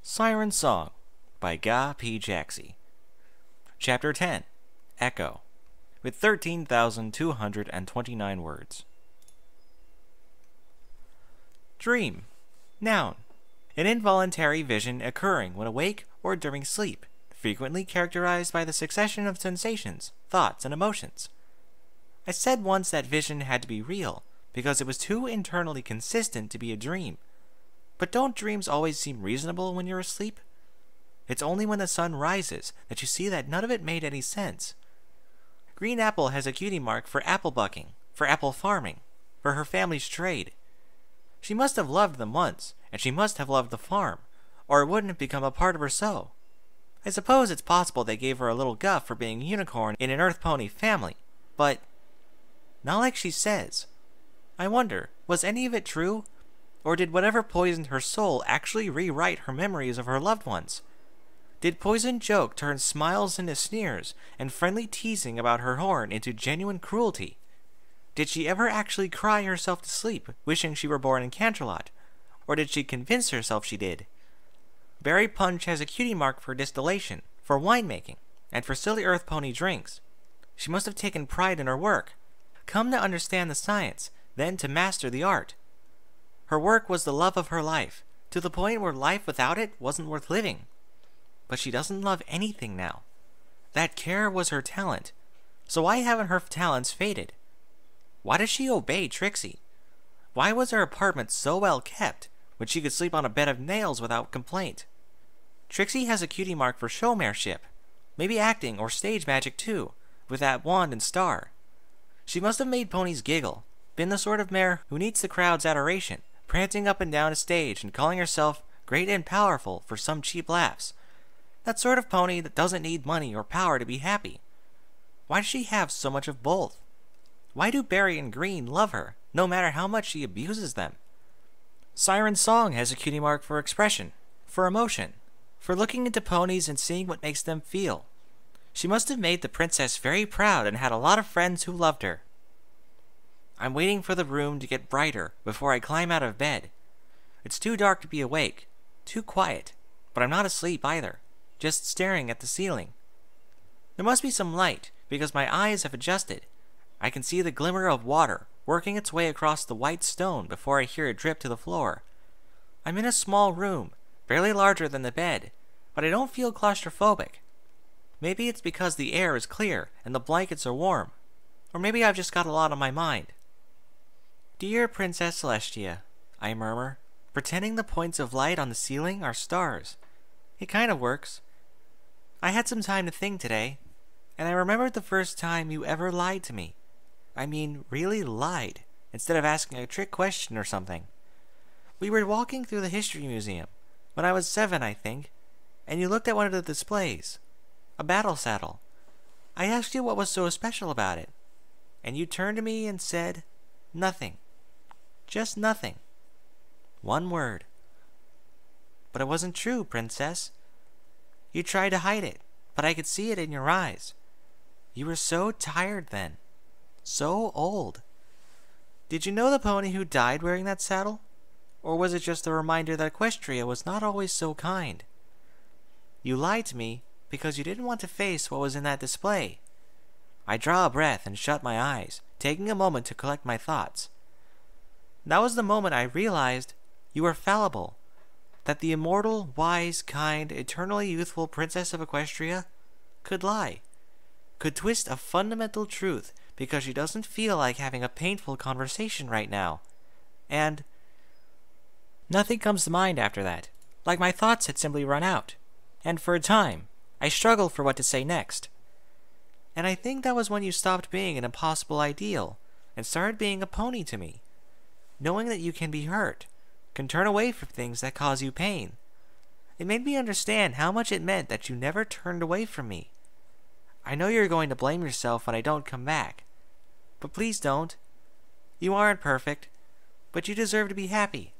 Siren Song by GaPJaxie. Chapter 10. Echo, with 13,229 words. Dream. Noun. An involuntary vision occurring when awake or during sleep, frequently characterized by the succession of sensations, thoughts, and emotions. I said once that vision had to be real, because it was too internally consistent to be a dream. But don't dreams always seem reasonable when you're asleep? It's only when the sun rises that you see that none of it made any sense. Green Apple has a cutie mark for apple bucking, for apple farming, for her family's trade. She must have loved them once, and she must have loved the farm, or it wouldn't have become a part of her so. I suppose it's possible they gave her a little guff for being a unicorn in an earth pony family, but not like she says. I wonder, was any of it true? Or did whatever poisoned her soul actually rewrite her memories of her loved ones? Did poisoned joke turn smiles into sneers and friendly teasing about her horn into genuine cruelty? Did she ever actually cry herself to sleep, wishing she were born in Canterlot? Or did she convince herself she did? Berry Punch has a cutie mark for distillation, for winemaking, and for silly earth pony drinks. She must have taken pride in her work, come to understand the science, then to master the art. Her work was the love of her life, to the point where life without it wasn't worth living. But she doesn't love anything now. That care was her talent, so why haven't her talents faded? Why does she obey Trixie? Why was her apartment so well kept when she could sleep on a bed of nails without complaint? Trixie has a cutie mark for showmanship, maybe acting or stage magic too, with that wand and star. She must have made ponies giggle, been the sort of mare who needs the crowd's adoration, prancing up and down a stage and calling herself great and powerful for some cheap laughs. That sort of pony that doesn't need money or power to be happy. Why does she have so much of both? Why do Berry and Green love her, no matter how much she abuses them? Siren Song has a cutie mark for expression, for emotion, for looking into ponies and seeing what makes them feel. She must have made the princess very proud and had a lot of friends who loved her. I'm waiting for the room to get brighter before I climb out of bed. It's too dark to be awake, too quiet, but I'm not asleep either, just staring at the ceiling. There must be some light, because my eyes have adjusted. I can see the glimmer of water working its way across the white stone before I hear it drip to the floor. I'm in a small room, barely larger than the bed, but I don't feel claustrophobic. Maybe it's because the air is clear and the blankets are warm, or maybe I've just got a lot on my mind. Dear Princess Celestia, I murmur, pretending the points of light on the ceiling are stars. It kind of works. I had some time to think today, and I remembered the first time you ever lied to me. I mean, really lied, instead of asking a trick question or something. We were walking through the History Museum, when I was 7, I think, and you looked at one of the displays, a battle saddle. I asked you what was so special about it, and you turned to me and said, nothing. Just nothing. One word. But it wasn't true, Princess. You tried to hide it, but I could see it in your eyes. You were so tired then. So old. Did you know the pony who died wearing that saddle? Or was it just a reminder that Equestria was not always so kind? You lied to me because you didn't want to face what was in that display. I draw a breath and shut my eyes, taking a moment to collect my thoughts. That was the moment I realized you were fallible, that the immortal, wise, kind, eternally youthful Princess of Equestria could lie, could twist a fundamental truth because she doesn't feel like having a painful conversation right now. And nothing comes to mind after that, like my thoughts had simply run out, and for a time, I struggled for what to say next. And I think that was when you stopped being an impossible ideal and started being a pony to me. Knowing that you can be hurt, can turn away from things that cause you pain. It made me understand how much it meant that you never turned away from me. I know you're going to blame yourself when I don't come back, but please don't. You aren't perfect, but you deserve to be happy.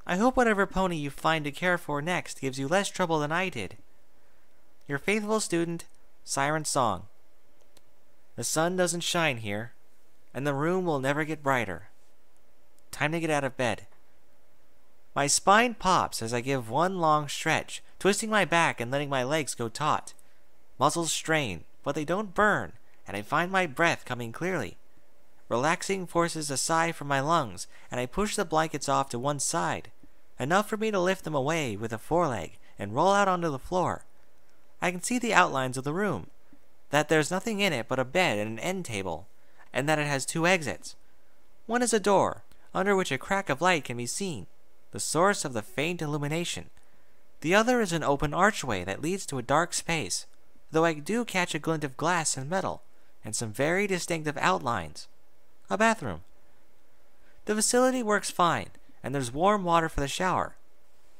I hope whatever pony you find to care for next gives you less trouble than I did. Your faithful student, Siren Song. The sun doesn't shine here, and the room will never get brighter. Time to get out of bed. My spine pops as I give one long stretch, twisting my back and letting my legs go taut. Muscles strain, but they don't burn, and I find my breath coming clearly. Relaxing forces a sigh from my lungs, and I push the blankets off to one side, enough for me to lift them away with a foreleg and roll out onto the floor. I can see the outlines of the room, that there's nothing in it but a bed and an end table, and that it has 2 exits. One is a door, under which a crack of light can be seen, the source of the faint illumination. The other is an open archway that leads to a dark space, though I do catch a glint of glass and metal, and some very distinctive outlines. A bathroom. The facility works fine, and there's warm water for the shower.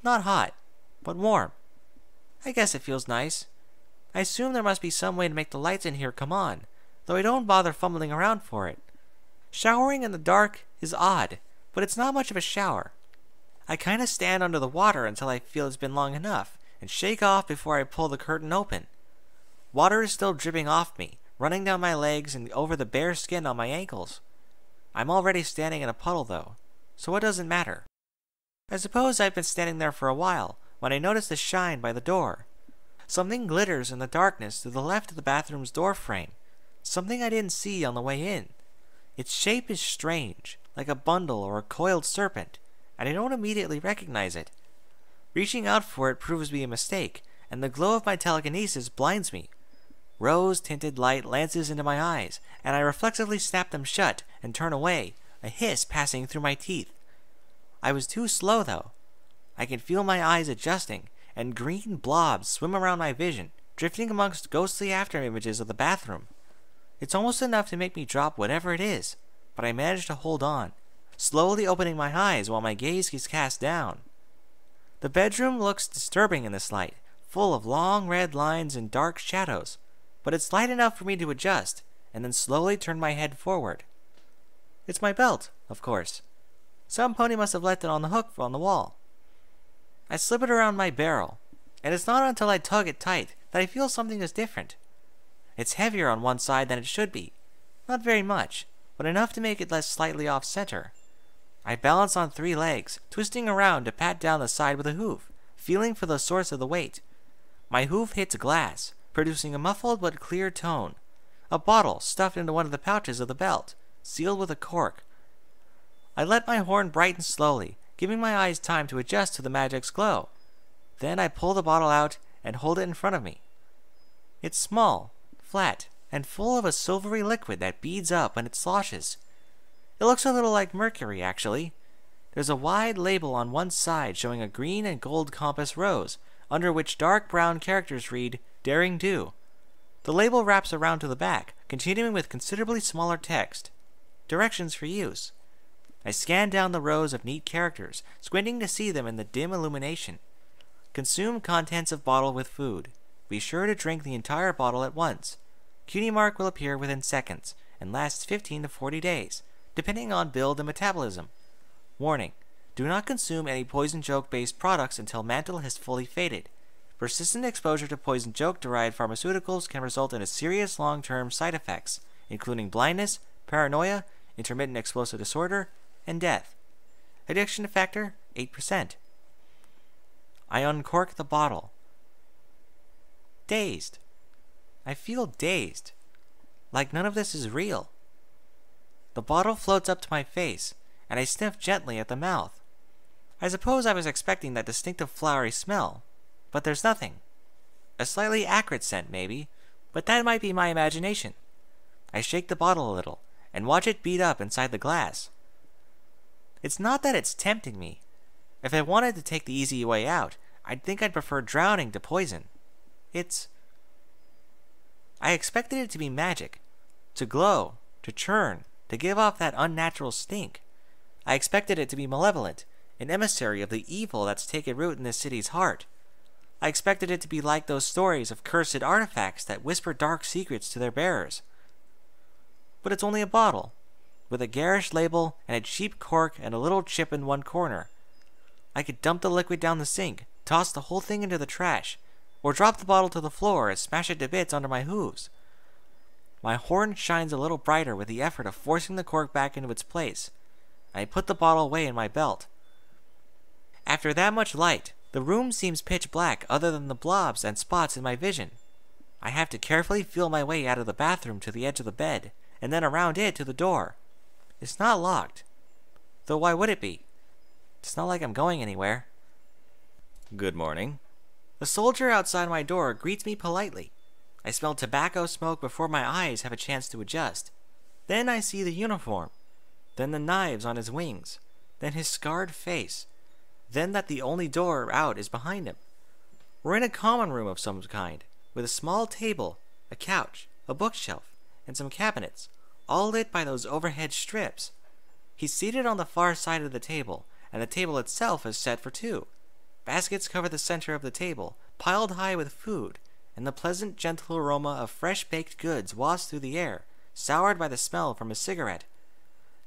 Not hot, but warm. I guess it feels nice. I assume there must be some way to make the lights in here come on, though I don't bother fumbling around for it. Showering in the dark is odd, but it's not much of a shower. I kinda stand under the water until I feel it's been long enough, and shake off before I pull the curtain open. Water is still dripping off me, running down my legs and over the bare skin on my ankles. I'm already standing in a puddle though, so it doesn't matter. I suppose I've been standing there for a while when I notice the shine by the door. Something glitters in the darkness to the left of the bathroom's door frame, something I didn't see on the way in. Its shape is strange, like a bundle or a coiled serpent, and I don't immediately recognize it. Reaching out for it proves to be a mistake, and the glow of my telekinesis blinds me. Rose-tinted light lances into my eyes, and I reflexively snap them shut and turn away, a hiss passing through my teeth. I was too slow, though. I can feel my eyes adjusting, and green blobs swim around my vision, drifting amongst ghostly afterimages of the bathroom. It's almost enough to make me drop whatever it is, but I manage to hold on, slowly opening my eyes while my gaze is cast down. The bedroom looks disturbing in this light, full of long red lines and dark shadows, but it's light enough for me to adjust, and then slowly turn my head forward. It's my belt, of course. Some pony must have left it on the hook on the wall. I slip it around my barrel, and it's not until I tug it tight that I feel something is different. It's heavier on one side than it should be. Not very much, but enough to make it less slightly off-center. I balance on 3 legs, twisting around to pat down the side with a hoof, feeling for the source of the weight. My hoof hits glass, producing a muffled but clear tone. A bottle stuffed into one of the pouches of the belt, sealed with a cork. I let my horn brighten slowly, giving my eyes time to adjust to the magic's glow. Then I pull the bottle out and hold it in front of me. It's small, flat, and full of a silvery liquid that beads up when it sloshes. It looks a little like mercury, actually. There's a wide label on one side showing a green and gold compass rose, under which dark brown characters read, Daring Do. The label wraps around to the back, continuing with considerably smaller text. Directions for use. I scan down the rows of neat characters, squinting to see them in the dim illumination. Consume contents of bottle with food. Be sure to drink the entire bottle at once. Cutie mark will appear within seconds, and lasts 15 to 40 days, depending on build and metabolism. Warning: do not consume any poison joke-based products until mantle has fully faded. Persistent exposure to poison joke-derived pharmaceuticals can result in a serious long-term side effects, including blindness, paranoia, intermittent explosive disorder, and death. Addiction factor, 8%. I uncork the bottle. Dazed. I feel dazed. Like none of this is real. The bottle floats up to my face, and I sniff gently at the mouth. I suppose I was expecting that distinctive flowery smell, but there's nothing. A slightly acrid scent, maybe, but that might be my imagination. I shake the bottle a little, and watch it beat up inside the glass. It's not that it's tempting me. If I wanted to take the easy way out, I'd think I'd prefer drowning to poison. I expected it to be magic, to glow, to churn, to give off that unnatural stink. I expected it to be malevolent, an emissary of the evil that's taken root in this city's heart. I expected it to be like those stories of cursed artifacts that whisper dark secrets to their bearers. But it's only a bottle, with a garish label and a cheap cork and a little chip in one corner. I could dump the liquid down the sink, toss the whole thing into the trash, or drop the bottle to the floor and smash it to bits under my hooves. My horn shines a little brighter with the effort of forcing the cork back into its place. I put the bottle away in my belt. After that much light, the room seems pitch black other than the blobs and spots in my vision. I have to carefully feel my way out of the bathroom to the edge of the bed, and then around it to the door. It's not locked. Though why would it be? It's not like I'm going anywhere. Good morning. The soldier outside my door greets me politely. I smell tobacco smoke before my eyes have a chance to adjust. Then I see the uniform. Then the knives on his wings. Then his scarred face. Then that the only door out is behind him. We're in a common room of some kind, with a small table, a couch, a bookshelf, and some cabinets, all lit by those overhead strips. He's seated on the far side of the table, and the table itself is set for two. Baskets cover the center of the table, piled high with food, and the pleasant, gentle aroma of fresh-baked goods wafts through the air, soured by the smell from his cigarette.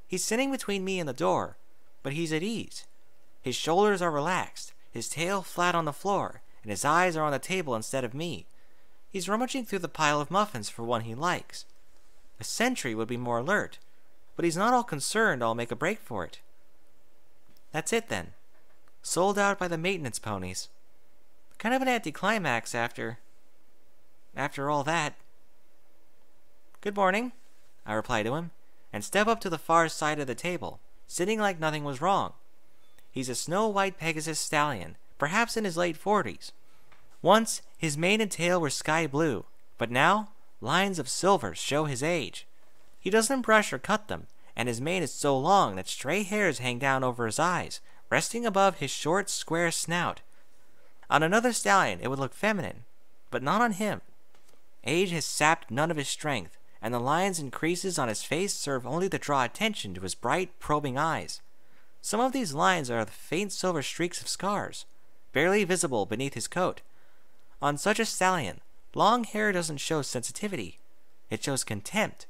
He's sitting between me and the door, but he's at ease. His shoulders are relaxed, his tail flat on the floor, and his eyes are on the table instead of me. He's rummaging through the pile of muffins for one he likes. A sentry would be more alert, but he's not all concerned I'll make a break for it. That's it then. Sold out by the maintenance ponies. Kind of an anticlimax after all that. Good morning, I reply to him, and step up to the far side of the table, sitting like nothing was wrong. He's a snow-white Pegasus stallion, perhaps in his late 40s. Once, his mane and tail were sky blue, but now, lines of silver show his age. He doesn't brush or cut them, and his mane is so long that stray hairs hang down over his eyes, resting above his short, square snout. On another stallion, it would look feminine, but not on him. Age has sapped none of his strength, and the lines and creases on his face serve only to draw attention to his bright, probing eyes. Some of these lines are the faint silver streaks of scars, barely visible beneath his coat. On such a stallion, long hair doesn't show sensitivity. It shows contempt,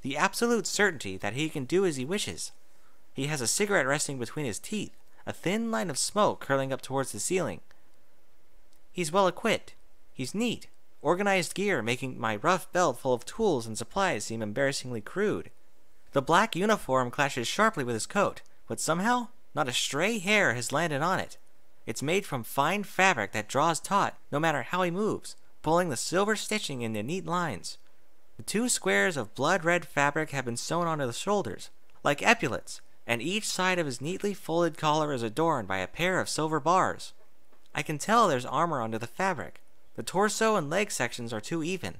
the absolute certainty that he can do as he wishes. He has a cigarette resting between his teeth, a thin line of smoke curling up towards the ceiling. He's well equipped. He's neat, organized gear making my rough belt full of tools and supplies seem embarrassingly crude. The black uniform clashes sharply with his coat, but somehow, not a stray hair has landed on it. It's made from fine fabric that draws taut, no matter how he moves, pulling the silver stitching into neat lines. The two squares of blood-red fabric have been sewn onto the shoulders, like epaulets, and each side of his neatly folded collar is adorned by a pair of silver bars. I can tell there's armor under the fabric. The torso and leg sections are too even.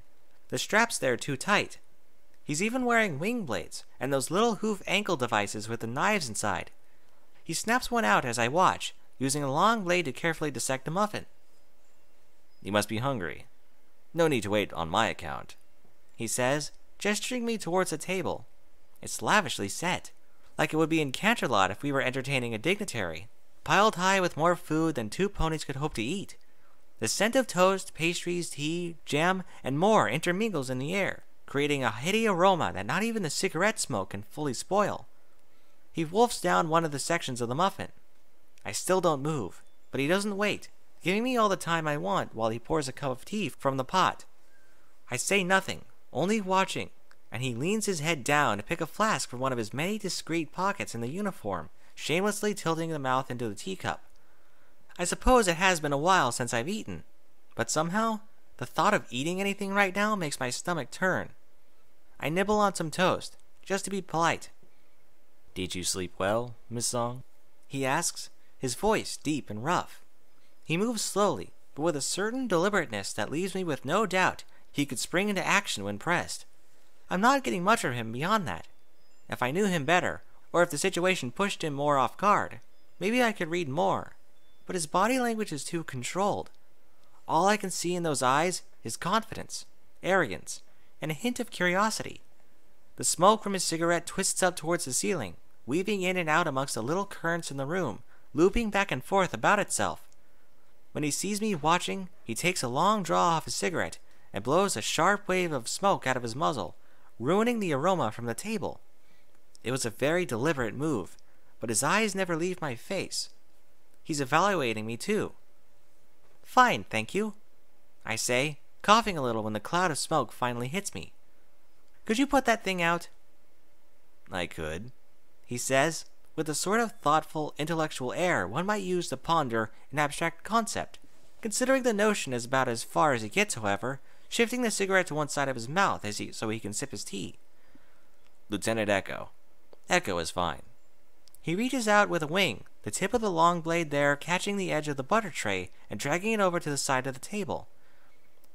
The straps there too tight. He's even wearing wing blades, and those little hoof ankle devices with the knives inside. He snaps one out as I watch, using a long blade to carefully dissect a muffin. You must be hungry. No need to wait on my account, he says, gesturing me towards the table. It's lavishly set, like it would be in Canterlot if we were entertaining a dignitary, piled high with more food than two ponies could hope to eat. The scent of toast, pastries, tea, jam, and more intermingles in the air, creating a heady aroma that not even the cigarette smoke can fully spoil. He wolfs down one of the sections of the muffin. I still don't move, but he doesn't wait, giving me all the time I want while he pours a cup of tea from the pot. I say nothing, only watching, and he leans his head down to pick a flask from one of his many discreet pockets in the uniform, shamelessly tilting the mouth into the teacup. I suppose it has been a while since I've eaten, but somehow, the thought of eating anything right now makes my stomach turn. I nibble on some toast, just to be polite. Did you sleep well, Miss Song? He asks, his voice deep and rough. He moves slowly, but with a certain deliberateness that leaves me with no doubt he could spring into action when pressed. I'm not getting much of him beyond that. If I knew him better, or if the situation pushed him more off guard, maybe I could read more. But his body language is too controlled. All I can see in those eyes is confidence, arrogance, and a hint of curiosity. The smoke from his cigarette twists up towards the ceiling, weaving in and out amongst the little currents in the room, looping back and forth about itself. When he sees me watching, he takes a long draw off his cigarette and blows a sharp wave of smoke out of his muzzle, ruining the aroma from the table. It was a very deliberate move, but his eyes never leave my face. He's evaluating me too. Fine, thank you, I say, coughing a little when the cloud of smoke finally hits me. Could you put that thing out? I could, he says, with the sort of thoughtful, intellectual air one might use to ponder an abstract concept. Considering the notion is about as far as he gets, however, shifting the cigarette to one side of his mouth so he can sip his tea. Lieutenant Echo. Echo is fine. He reaches out with a wing, the tip of the long blade there catching the edge of the butter tray and dragging it over to the side of the table.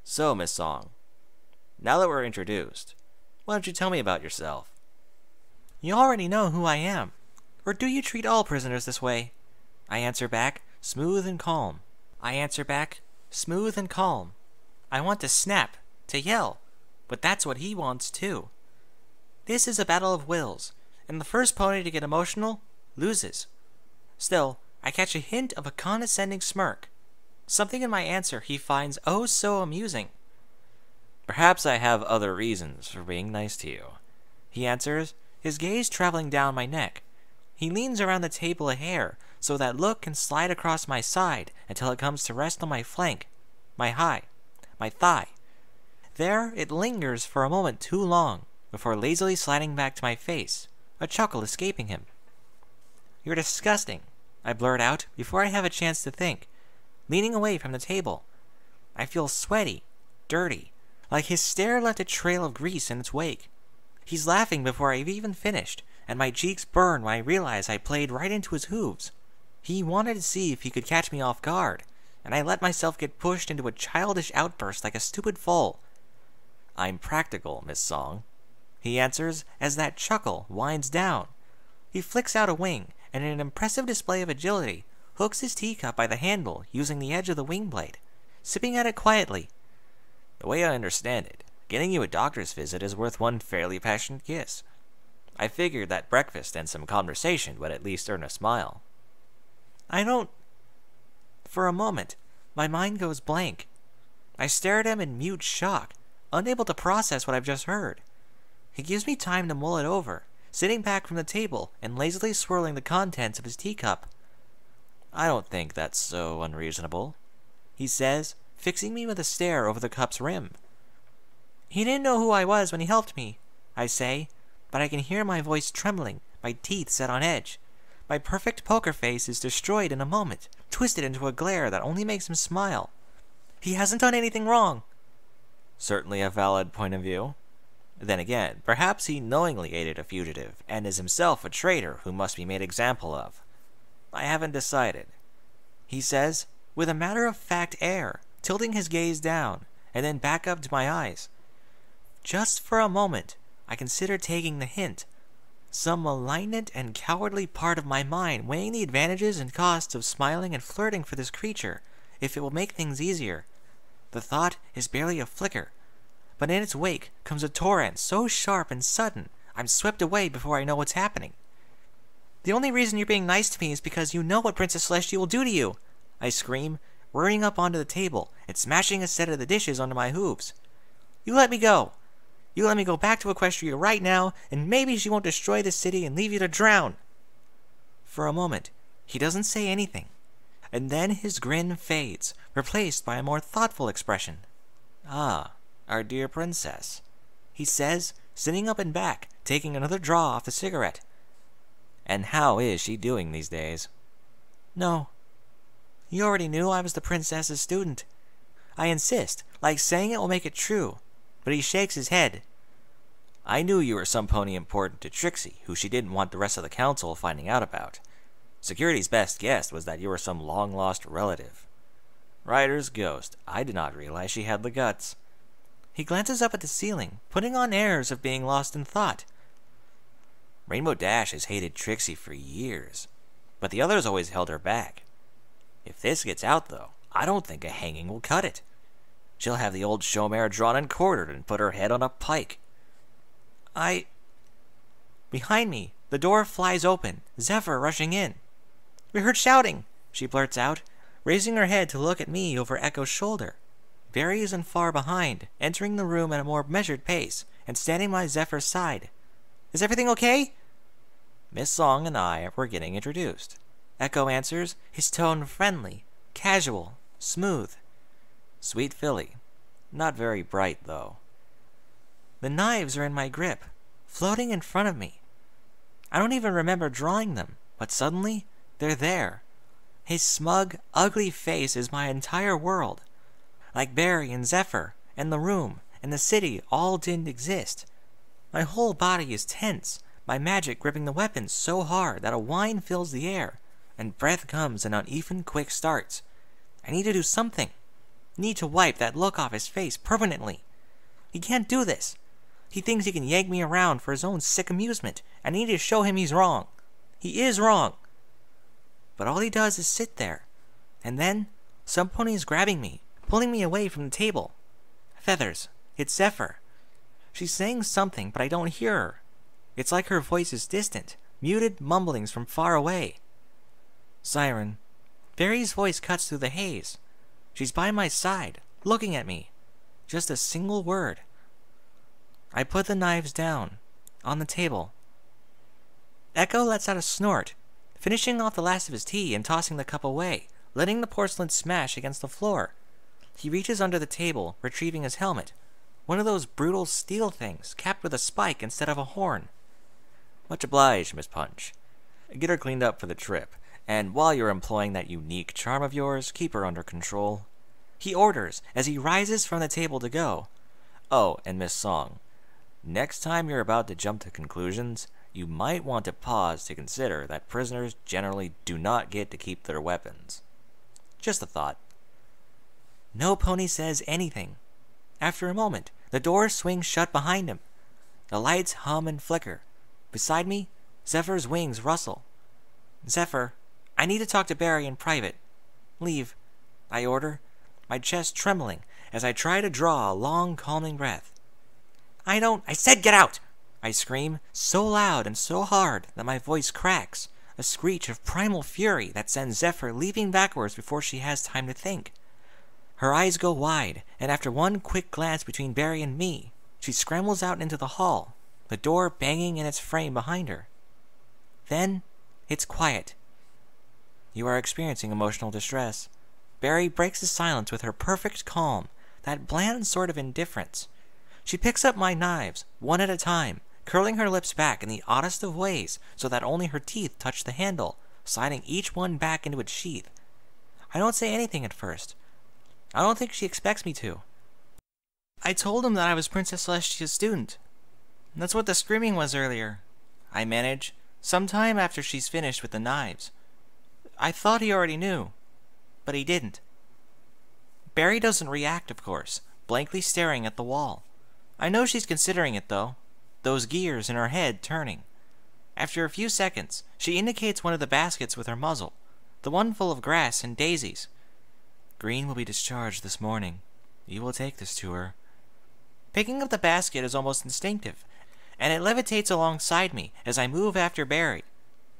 So, Miss Song, now that we're introduced, why don't you tell me about yourself? You already know who I am. Or do you treat all prisoners this way? I answer back, smooth and calm. I want to snap, to yell, but that's what he wants too. This is a battle of wills, and the first pony to get emotional loses. Still, I catch a hint of a condescending smirk. Something in my answer he finds oh so amusing. Perhaps I have other reasons for being nice to you, he answers, his gaze traveling down my neck. He leans around the table a hair, so that look can slide across my side until it comes to rest on my flank, my thigh. There it lingers for a moment too long, before lazily sliding back to my face, a chuckle escaping him. You're disgusting, I blurt out before I have a chance to think, leaning away from the table. I feel sweaty, dirty, like his stare left a trail of grease in its wake. He's laughing before I've even finished, and my cheeks burn when I realize I played right into his hooves. He wanted to see if he could catch me off guard, and I let myself get pushed into a childish outburst like a stupid foal. I'm practical, Miss Song, he answers as that chuckle winds down. He flicks out a wing, and in an impressive display of agility, hooks his teacup by the handle using the edge of the wing blade, sipping at it quietly. The way I understand it, getting you a doctor's visit is worth one fairly passionate kiss. I figured that breakfast and some conversation would at least earn a smile. For a moment, my mind goes blank. I stare at him in mute shock, unable to process what I've just heard. He gives me time to mull it over, sitting back from the table and lazily swirling the contents of his teacup. I don't think that's so unreasonable, he says, fixing me with a stare over the cup's rim. He didn't know who I was when he helped me, I say, but I can hear my voice trembling, my teeth set on edge. My perfect poker face is destroyed in a moment, twisted into a glare that only makes him smile. He hasn't done anything wrong. Certainly a valid point of view. Then again, perhaps he knowingly aided a fugitive, and is himself a traitor who must be made example of. I haven't decided, he says, with a matter-of-fact air, tilting his gaze down, and then back up to my eyes. Just for a moment, I consider taking the hint. Some malignant and cowardly part of my mind weighing the advantages and costs of smiling and flirting for this creature, if it will make things easier. The thought is barely a flicker, but in its wake comes a torrent so sharp and sudden, I'm swept away before I know what's happening. The only reason you're being nice to me is because you know what Princess Celestia will do to you, I scream, whirring up onto the table and smashing a set of the dishes onto my hooves. You let me go. You let me go back to Equestria right now, and maybe she won't destroy the city and leave you to drown. For a moment, he doesn't say anything, and then his grin fades, replaced by a more thoughtful expression. Ah, our dear princess, he says, sitting up and back, taking another draw off the cigarette. And how is she doing these days? No. You already knew I was the princess's student. I insist, like saying it will make it true, but he shakes his head. I knew you were some pony important to Trixie, who she didn't want the rest of the council finding out about. Security's best guess was that you were some long-lost relative. Ryder's ghost, I did not realize she had the guts. He glances up at the ceiling, putting on airs of being lost in thought. Rainbow Dash has hated Trixie for years, but the others always held her back. If this gets out, though, I don't think a hanging will cut it. She'll have the old show mare drawn and quartered and put her head on a pike. Behind me, the door flies open, Zephyr rushing in. We heard shouting, she blurts out, raising her head to look at me over Echo's shoulder. Barry isn't far behind, entering the room at a more measured pace, and standing by Zephyr's side. Is everything okay? Miss Song and I were getting introduced. Echo answers, his tone friendly, casual, smooth. Sweet filly. Not very bright, though. The knives are in my grip, floating in front of me. I don't even remember drawing them, But suddenly, they're there. His smug, ugly face is my entire world. Like Barry and Zephyr, and the room, and the city all didn't exist. My whole body is tense, my magic gripping the weapons so hard that a whine fills the air, and breath comes in uneven, quick starts. I need to do something. Need to wipe that look off his face permanently. He can't do this. He thinks he can yank me around for his own sick amusement, and I need to show him he's wrong. He is wrong. But all he does is sit there. And then, some pony is grabbing me, pulling me away from the table. Feathers, it's Zephyr. She's saying something, but I don't hear her. It's like her voice is distant, muted mumblings from far away. Siren. Barry's voice cuts through the haze. She's by my side, looking at me. Just a single word. I put the knives down, on the table. Echo lets out a snort, finishing off the last of his tea and tossing the cup away, letting the porcelain smash against the floor. He reaches under the table, retrieving his helmet. One of those brutal steel things, capped with a spike instead of a horn. Much obliged, Miss Punch. Get her cleaned up for the trip, and while you're employing that unique charm of yours, keep her under control. He orders as he rises from the table to go. Oh, and Miss Song, next time you're about to jump to conclusions, you might want to pause to consider that prisoners generally do not get to keep their weapons. Just a thought. No pony says anything. After a moment, the door swings shut behind him. The lights hum and flicker. Beside me, Zephyr's wings rustle. Zephyr, I need to talk to Barry in private. Leave, I order, my chest trembling as I try to draw a long, calming breath. I said get out! I scream, so loud and so hard that my voice cracks, a screech of primal fury that sends Zephyr leaping backwards before she has time to think. Her eyes go wide, and after one quick glance between Barry and me, she scrambles out into the hall, the door banging in its frame behind her. Then, it's quiet. You are experiencing emotional distress. Barry breaks the silence with her perfect calm, that bland sort of indifference. She picks up my knives, one at a time, curling her lips back in the oddest of ways so that only her teeth touch the handle, sliding each one back into its sheath. I don't say anything at first. I don't think she expects me to. I told him that I was Princess Celestia's student. That's what the screaming was earlier. I manage, sometime after she's finished with the knives. I thought he already knew, but he didn't. Barry doesn't react, of course, blankly staring at the wall. I know she's considering it, though, those gears in her head turning. After a few seconds, she indicates one of the baskets with her muzzle, the one full of grass and daisies. Green will be discharged this morning. You will take this to her. Picking up the basket is almost instinctive, and it levitates alongside me as I move after Barry.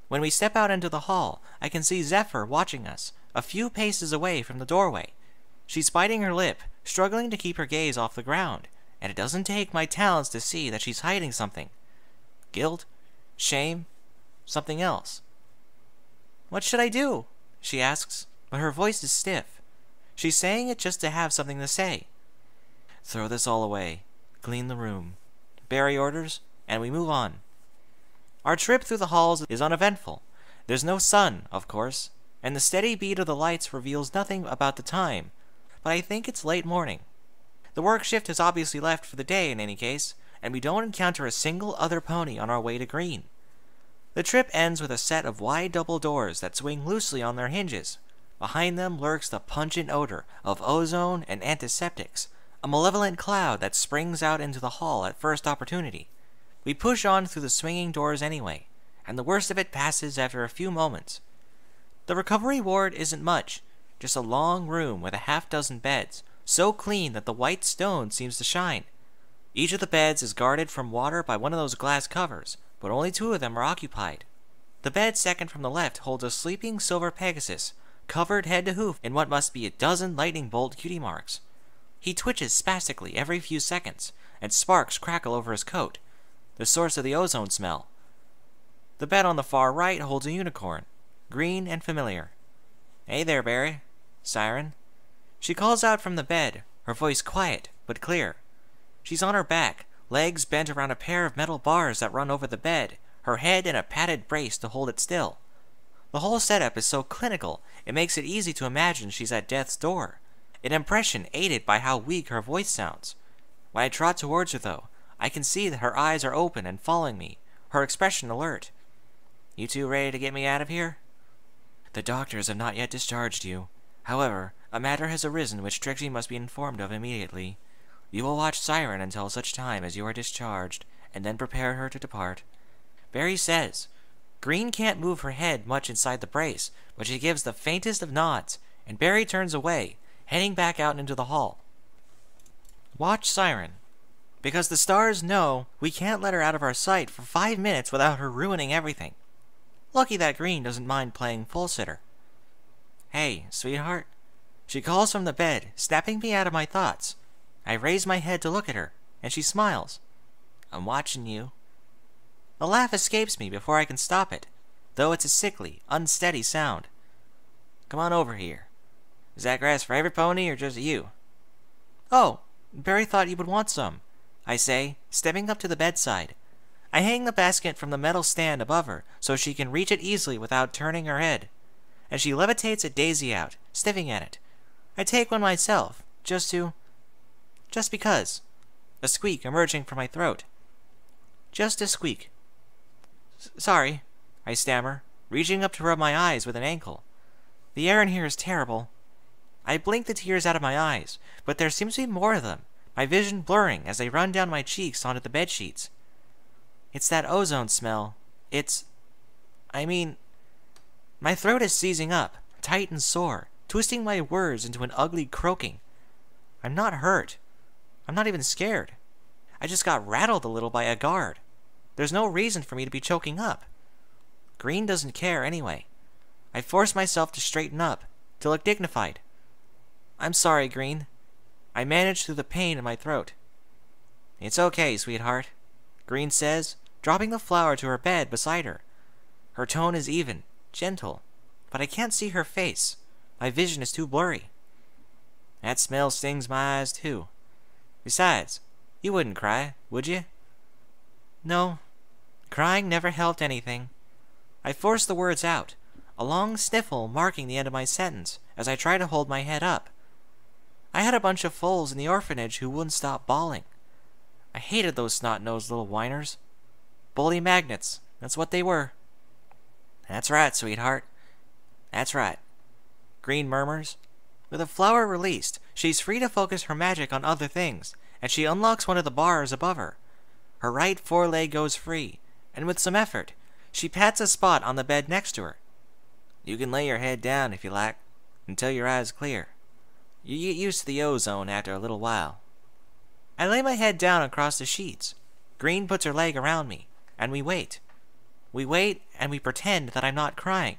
When we step out into the hall, I can see Zephyr watching us, a few paces away from the doorway. She's biting her lip, struggling to keep her gaze off the ground, and it doesn't take my talents to see that she's hiding something. Guilt? Shame? Something else. What should I do? She asks, but her voice is stiff. She's saying it just to have something to say. Throw this all away. Clean the room. Barry orders, and we move on. Our trip through the halls is uneventful. There's no sun, of course, and the steady beat of the lights reveals nothing about the time, but I think it's late morning. The work shift has obviously left for the day in any case, and we don't encounter a single other pony on our way to Green. The trip ends with a set of wide double doors that swing loosely on their hinges. Behind them lurks the pungent odor of ozone and antiseptics, a malevolent cloud that springs out into the hall at first opportunity. We push on through the swinging doors anyway, and the worst of it passes after a few moments. The recovery ward isn't much, just a long room with a half-dozen beds, so clean that the white stone seems to shine. Each of the beds is guarded from water by one of those glass covers, but only 2 of them are occupied. The bed second from the left holds a sleeping silver Pegasus, covered head to hoof in what must be a dozen lightning bolt cutie marks. He twitches spastically every few seconds, and sparks crackle over his coat, the source of the ozone smell. The bed on the far right holds a unicorn, green and familiar. Hey there, Barry. Siren. She calls out from the bed, her voice quiet but clear. She's on her back, legs bent around a pair of metal bars that run over the bed, her head in a padded brace to hold it still. The whole setup is so clinical, it makes it easy to imagine she's at death's door. An impression aided by how weak her voice sounds. When I trot towards her, though, I can see that her eyes are open and following me, her expression alert. You two ready to get me out of here? The doctors have not yet discharged you. However, a matter has arisen which Trixie must be informed of immediately. You will watch Siren until such time as you are discharged, and then prepare her to depart. Barry says. Green can't move her head much inside the brace, but she gives the faintest of nods, and Barry turns away, heading back out into the hall. Watch Siren. Because the stars know we can't let her out of our sight for 5 minutes without her ruining everything. Lucky that Green doesn't mind playing full-sitter. Hey, sweetheart. She calls from the bed, snapping me out of my thoughts. I raise my head to look at her, and she smiles. I'm watching you. A laugh escapes me before I can stop it, though it's a sickly, unsteady sound. Come on over here. Is that grass for every pony or just you? Oh, Barry thought you would want some, I say, stepping up to the bedside. I hang the basket from the metal stand above her so she can reach it easily without turning her head, and she levitates a daisy out, sniffing at it. I take one myself, just because. A squeak emerging from my throat. Just a squeak. Sorry, I stammer, reaching up to rub my eyes with an ankle. The air in here is terrible. I blink the tears out of my eyes, but there seems to be more of them, my vision blurring as they run down my cheeks onto the bedsheets. It's that ozone smell. My throat is seizing up, tight and sore, twisting my words into an ugly croaking. I'm not hurt. I'm not even scared. I just got rattled a little by a guard. There's no reason for me to be choking up. Green doesn't care anyway. I force myself to straighten up, to look dignified. I'm sorry, Green. I manage through the pain in my throat. It's okay, sweetheart, Green says, dropping the flower to her bed beside her. Her tone is even, gentle, but I can't see her face. My vision is too blurry. That smell stings my eyes, too. Besides, you wouldn't cry, would you? No. Crying never helped anything. I force the words out, a long sniffle marking the end of my sentence as I try to hold my head up. I had a bunch of foals in the orphanage who wouldn't stop bawling. I hated those snot-nosed little whiners. Bully magnets, that's what they were. That's right, sweetheart. That's right, Green murmurs. With the flower released, she's free to focus her magic on other things, and she unlocks one of the bars above her. Her right foreleg goes free, and with some effort, she pats a spot on the bed next to her. You can lay your head down if you like, until your eyes clear. You get used to the ozone after a little while. I lay my head down across the sheets. Green puts her leg around me, and we wait. We wait, and we pretend that I'm not crying.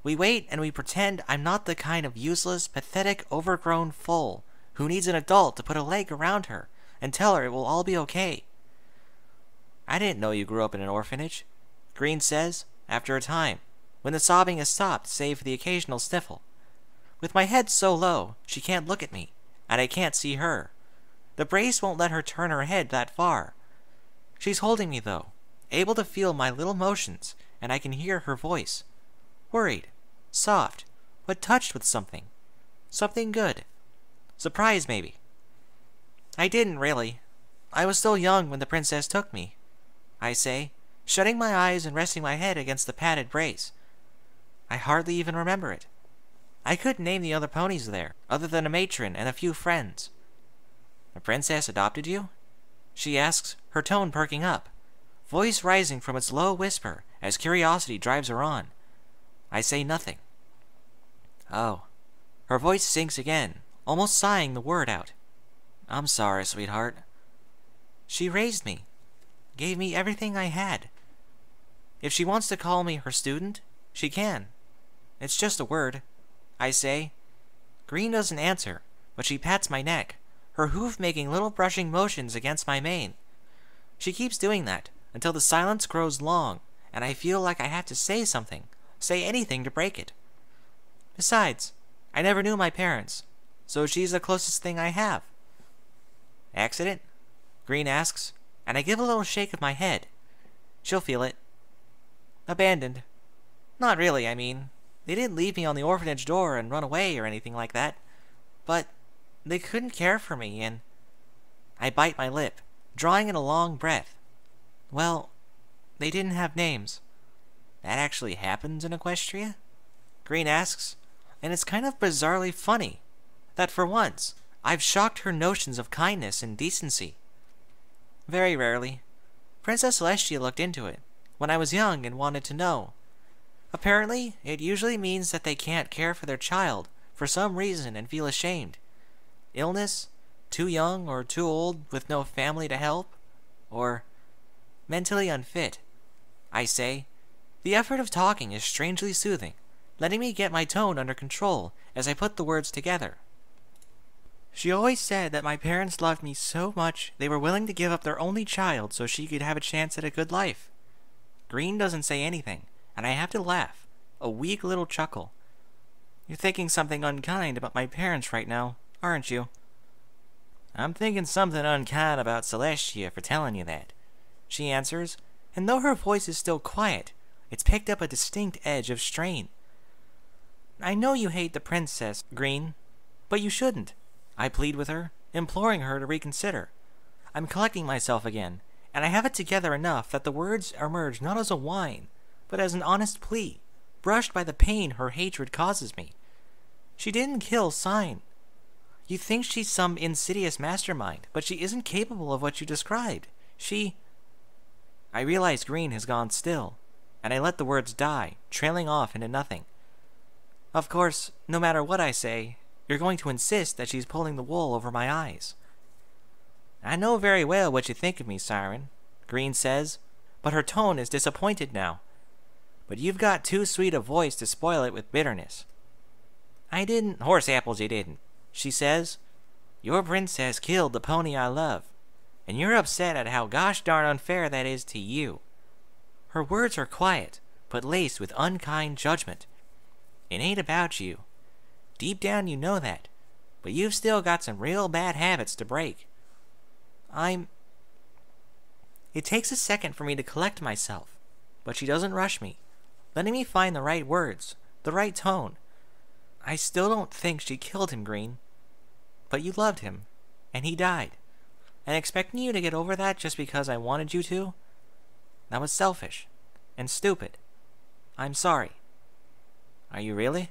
We wait, and we pretend I'm not the kind of useless, pathetic, overgrown foal who needs an adult to put a leg around her and tell her it will all be okay. I didn't know you grew up in an orphanage, Green says, after a time, when the sobbing has stopped save for the occasional sniffle. With my head so low, she can't look at me, and I can't see her. The brace won't let her turn her head that far. She's holding me, though, able to feel my little motions, and I can hear her voice. Worried, soft, but touched with something. Something good. Surprise, maybe. I didn't, really. I was still young when the princess took me, I say, shutting my eyes and resting my head against the padded brace. I hardly even remember it. I couldn't name the other ponies there, other than a matron and a few friends. The princess adopted you? She asks, her tone perking up, voice rising from its low whisper as curiosity drives her on. I say nothing. Oh. Her voice sinks again, almost sighing the word out. I'm sorry, sweetheart. She raised me, gave me everything I had. If she wants to call me her student, she can. It's just a word, I say. Green doesn't answer, but she pats my neck, her hoof making little brushing motions against my mane. She keeps doing that until the silence grows long, and I feel like I have to say something, say anything to break it. Besides, I never knew my parents, so she's the closest thing I have. Accident? Green asks, and I give a little shake of my head. She'll feel it. Abandoned. Not really, I mean. They didn't leave me on the orphanage door and run away or anything like that. But they couldn't care for me, and I bite my lip, drawing in a long breath. Well, they didn't have names. That actually happens in Equestria? Green asks, and it's kind of bizarrely funny that for once, I've shocked her notions of kindness and decency. Very rarely. Princess Celestia looked into it when I was young and wanted to know. Apparently, it usually means that they can't care for their child for some reason and feel ashamed. Illness, too young or too old with no family to help, or mentally unfit. I say, the effort of talking is strangely soothing, letting me get my tone under control as I put the words together. She always said that my parents loved me so much they were willing to give up their only child so she could have a chance at a good life. Green doesn't say anything, and I have to laugh, a weak little chuckle. You're thinking something unkind about my parents right now, aren't you? I'm thinking something unkind about Celestia for telling you that, she answers, and though her voice is still quiet, it's picked up a distinct edge of strain. I know you hate the princess, Green, but you shouldn't. I plead with her, imploring her to reconsider. I'm collecting myself again, and I have it together enough that the words emerge not as a whine, but as an honest plea, brushed by the pain her hatred causes me. She didn't kill Siren. You think she's some insidious mastermind, but she isn't capable of what you described. I realize Green has gone still, and I let the words die, trailing off into nothing. Of course, no matter what I say, you're going to insist that she's pulling the wool over my eyes. I know very well what you think of me, Siren, Green says, but her tone is disappointed now. But you've got too sweet a voice to spoil it with bitterness. I didn't. Horse apples, you didn't, she says. Your princess killed the pony I love, and you're upset at how gosh darn unfair that is to you. Her words are quiet, but laced with unkind judgment. It ain't about you. Deep down you know that, but you've still got some real bad habits to break. It takes a second for me to collect myself, but she doesn't rush me, letting me find the right words, the right tone. I still don't think she killed him, Green. But you loved him, and he died. And expecting you to get over that just because I wanted you to? That was selfish and stupid. I'm sorry. Are you really?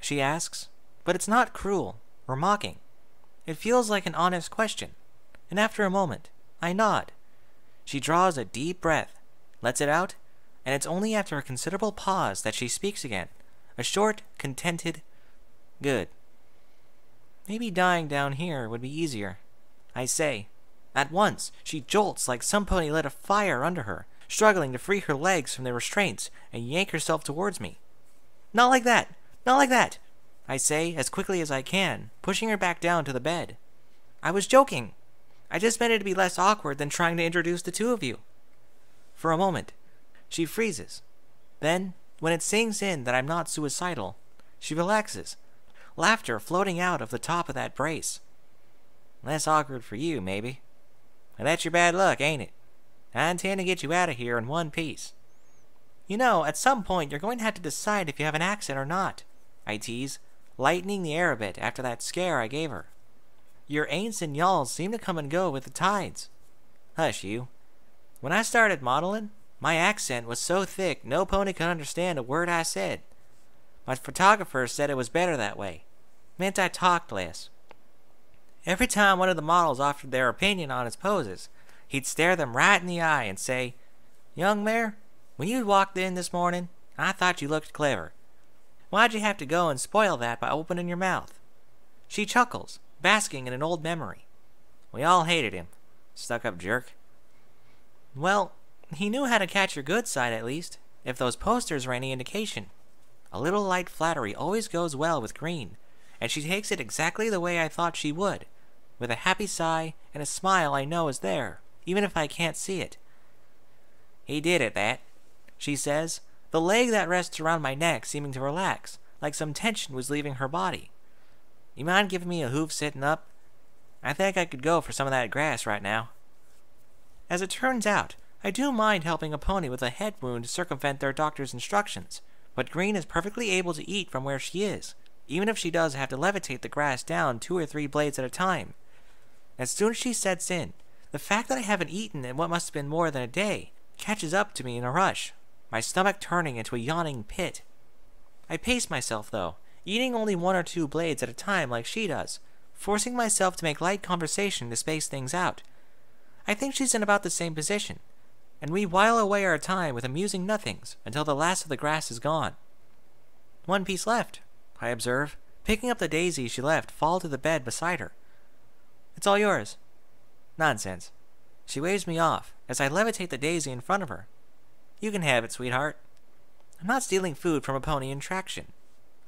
She asks, but it's not cruel or mocking. It feels like an honest question, and after a moment, I nod. She draws a deep breath, lets it out, and it's only after a considerable pause that she speaks again, a short, contented, good. Maybe dying down here would be easier, I say. At once, she jolts like some pony lit a fire under her, struggling to free her legs from their restraints and yank herself towards me. Not like that! Not like that! I say as quickly as I can, pushing her back down to the bed. I was joking. I just meant it to be less awkward than trying to introduce the two of you. For a moment, she freezes. Then, when it sinks in that I'm not suicidal, she relaxes, laughter floating out of the top of that brace. Less awkward for you, maybe. And that's your bad luck, ain't it? I intend to get you out of here in one piece. You know, at some point you're going to have to decide if you have an accent or not, I tease, lightening the air a bit after that scare I gave her. Your ain'ts and y'alls seem to come and go with the tides. Hush, you. When I started modeling, my accent was so thick no pony could understand a word I said. My photographer said it was better that way. Meant I talked less. Every time one of the models offered their opinion on his poses, he'd stare them right in the eye and say, "Young mare, when you walked in this morning, I thought you looked clever. Why'd you have to go and spoil that by opening your mouth?" She chuckles, basking in an old memory. We all hated him. Stuck-up jerk. Well, he knew how to catch your good side at least, if those posters were any indication. A little light flattery always goes well with Green, and she takes it exactly the way I thought she would, with a happy sigh and a smile I know is there, even if I can't see it. He did it, that, she says, the leg that rests around my neck seeming to relax, like some tension was leaving her body. You mind giving me a hoof sitting up? I think I could go for some of that grass right now. As it turns out, I do mind helping a pony with a head wound circumvent their doctor's instructions, but Green is perfectly able to eat from where she is, even if she does have to levitate the grass down 2 or 3 blades at a time. As soon as she sets in, the fact that I haven't eaten in what must have been more than a day catches up to me in a rush, my stomach turning into a yawning pit. I pace myself, though, eating only 1 or 2 blades at a time like she does, forcing myself to make light conversation to space things out. I think she's in about the same position, and we while away our time with amusing nothings until the last of the grass is gone. 1 piece left, I observe, picking up the daisy she left fall to the bed beside her. It's all yours. Nonsense. She waves me off as I levitate the daisy in front of her. You can have it, sweetheart. I'm not stealing food from a pony in traction.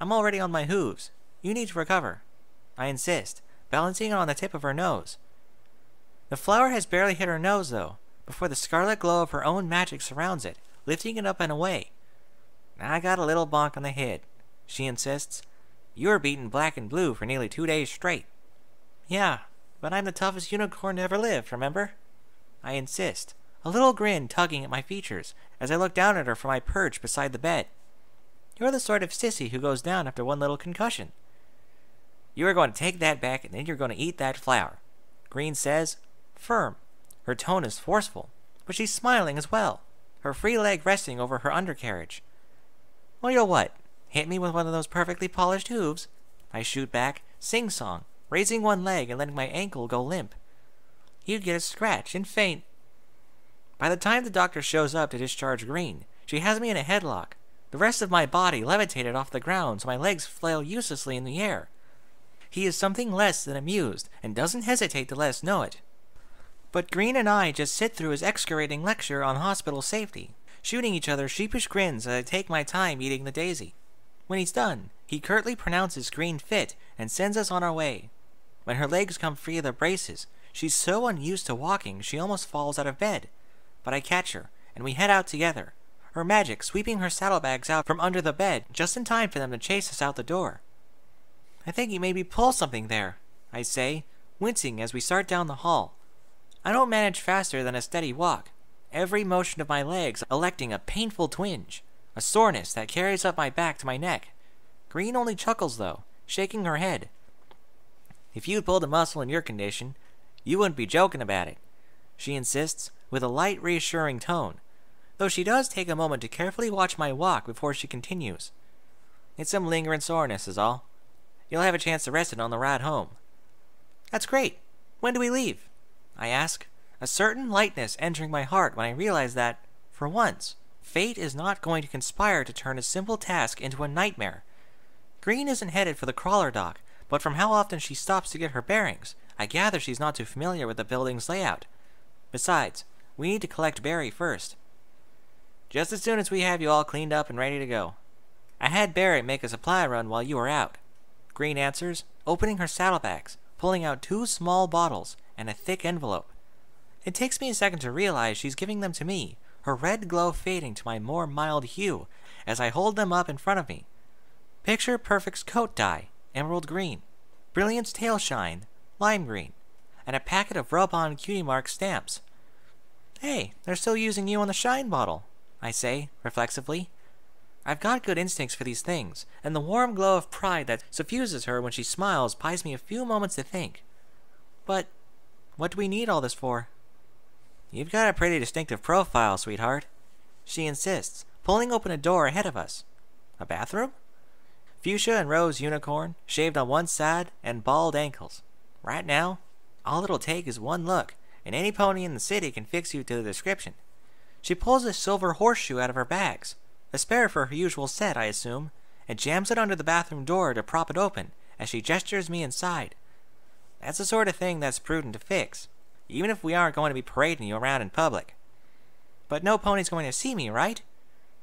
I'm already on my hooves. You need to recover. I insist, balancing it on the tip of her nose. The flower has barely hit her nose, though, before the scarlet glow of her own magic surrounds it, lifting it up and away. I got a little bonk on the head, she insists. You were beaten black and blue for nearly 2 days straight. Yeah, but I'm the toughest unicorn to ever live, remember? I insist, a little grin tugging at my features as I look down at her from my perch beside the bed. You're the sort of sissy who goes down after one little concussion. You are going to take that back and then you're going to eat that flower, Green says, firm. Her tone is forceful, but she's smiling as well, her free leg resting over her undercarriage. Well, you'll what? Hit me with one of those perfectly polished hooves? I shoot back, sing-song, raising one leg and letting my ankle go limp. You'd get a scratch and faint. By the time the doctor shows up to discharge Green, she has me in a headlock, the rest of my body levitated off the ground so my legs flail uselessly in the air. He is something less than amused and doesn't hesitate to let us know it. But Green and I just sit through his excoriating lecture on hospital safety, shooting each other sheepish grins as I take my time eating the daisy. When he's done, he curtly pronounces Green fit and sends us on our way. When her legs come free of the braces, she's so unused to walking she almost falls out of bed. But I catch her, and we head out together, her magic sweeping her saddlebags out from under the bed just in time for them to chase us out the door. I think you maybe pull something there, I say, wincing as we start down the hall. I don't manage faster than a steady walk, every motion of my legs electing a painful twinge, a soreness that carries up my back to my neck. Green only chuckles, though, shaking her head. If you'd pulled a muscle in your condition, you wouldn't be joking about it, she insists, with a light, reassuring tone, though she does take a moment to carefully watch my walk before she continues. It's some lingering soreness is all. You'll have a chance to rest it on the ride home. That's great. When do we leave? I ask, a certain lightness entering my heart when I realize that, for once, fate is not going to conspire to turn a simple task into a nightmare. Green isn't headed for the crawler dock, but from how often she stops to get her bearings, I gather she's not too familiar with the building's layout. Besides, we need to collect Barry first. Just as soon as we have you all cleaned up and ready to go. I had Barry make a supply run while you were out, Green answers, opening her saddlebags, pulling out 2 small bottles and a thick envelope. It takes me a second to realize she's giving them to me, her red glow fading to my more mild hue as I hold them up in front of me. Picture Perfect's coat dye, emerald green, Brilliant's tail shine, lime green, and a packet of rub-on Cutie Mark stamps. Hey, they're still using you on the shine bottle, I say, reflexively. I've got good instincts for these things, and the warm glow of pride that suffuses her when she smiles buys me a few moments to think. But what do we need all this for? You've got a pretty distinctive profile, sweetheart, she insists, pulling open a door ahead of us. A bathroom? Fuchsia and rose unicorn, shaved on one side, and bald ankles. Right now, all it'll take is one look, and any pony in the city can fix you to the description. She pulls a silver horseshoe out of her bags, a spare for her usual set, I assume, and jams it under the bathroom door to prop it open as she gestures me inside. That's the sort of thing that's prudent to fix, even if we aren't going to be parading you around in public. But no pony's going to see me, right?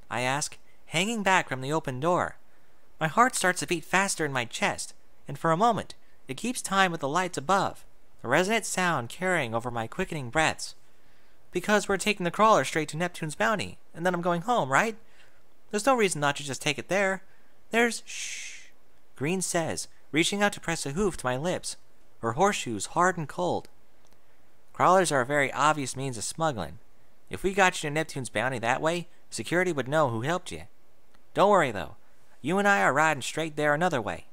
I ask, hanging back from the open door. My heart starts to beat faster in my chest, and for a moment, it keeps time with the lights above, the resonant sound carrying over my quickening breaths. Because we're taking the crawler straight to Neptune's bounty, and then I'm going home, right? There's no reason not to just take it there. There's... Shh, Green says, reaching out to press a hoof to my lips, her horseshoes hard and cold. Crawlers are a very obvious means of smuggling. If we got you to Neptune's bounty that way, security would know who helped you. Don't worry, though. You and I are riding straight there another way.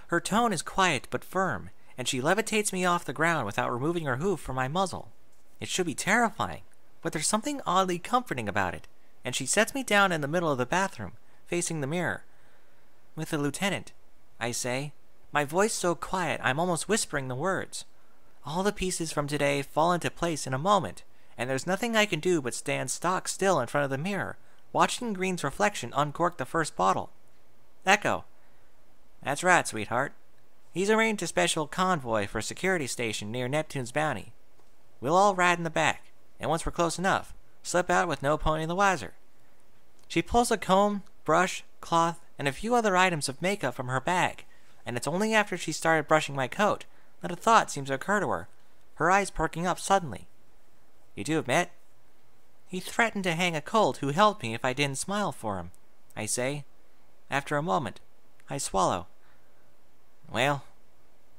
Her tone is quiet but firm, and she levitates me off the ground without removing her hoof from my muzzle. It should be terrifying, but there's something oddly comforting about it, and she sets me down in the middle of the bathroom, facing the mirror. With the lieutenant, I say, my voice so quiet I'm almost whispering the words. All the pieces from today fall into place in a moment, and there's nothing I can do but stand stock still in front of the mirror, watching Green's reflection uncork the first bottle. Echo. That's right, sweetheart. He's arranged a special convoy for a security station near Neptune's Bounty. We'll all ride in the back, and once we're close enough, slip out with no pony the wiser. She pulls a comb, brush, cloth, and a few other items of makeup from her bag, and it's only after she started brushing my coat that a thought seems to occur to her eyes perking up suddenly. You two have met? He threatened to hang a colt who helped me if I didn't smile for him, I say. After a moment, I swallow. Well,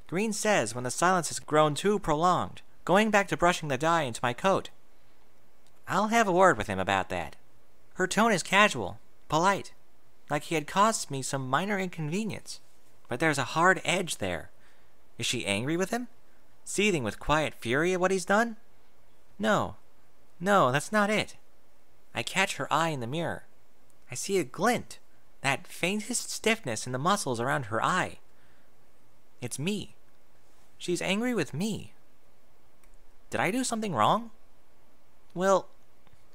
Green says when the silence has grown too prolonged, going back to brushing the dye into my coat. I'll have a word with him about that. Her tone is casual, polite, like he had caused me some minor inconvenience, but there's a hard edge there. Is she angry with him? Seething with quiet fury at what he's done? No, that's not it. I catch her eye in the mirror. I see a glint, that faintest stiffness in the muscles around her eye. It's me. She's angry with me. Did I do something wrong? Well,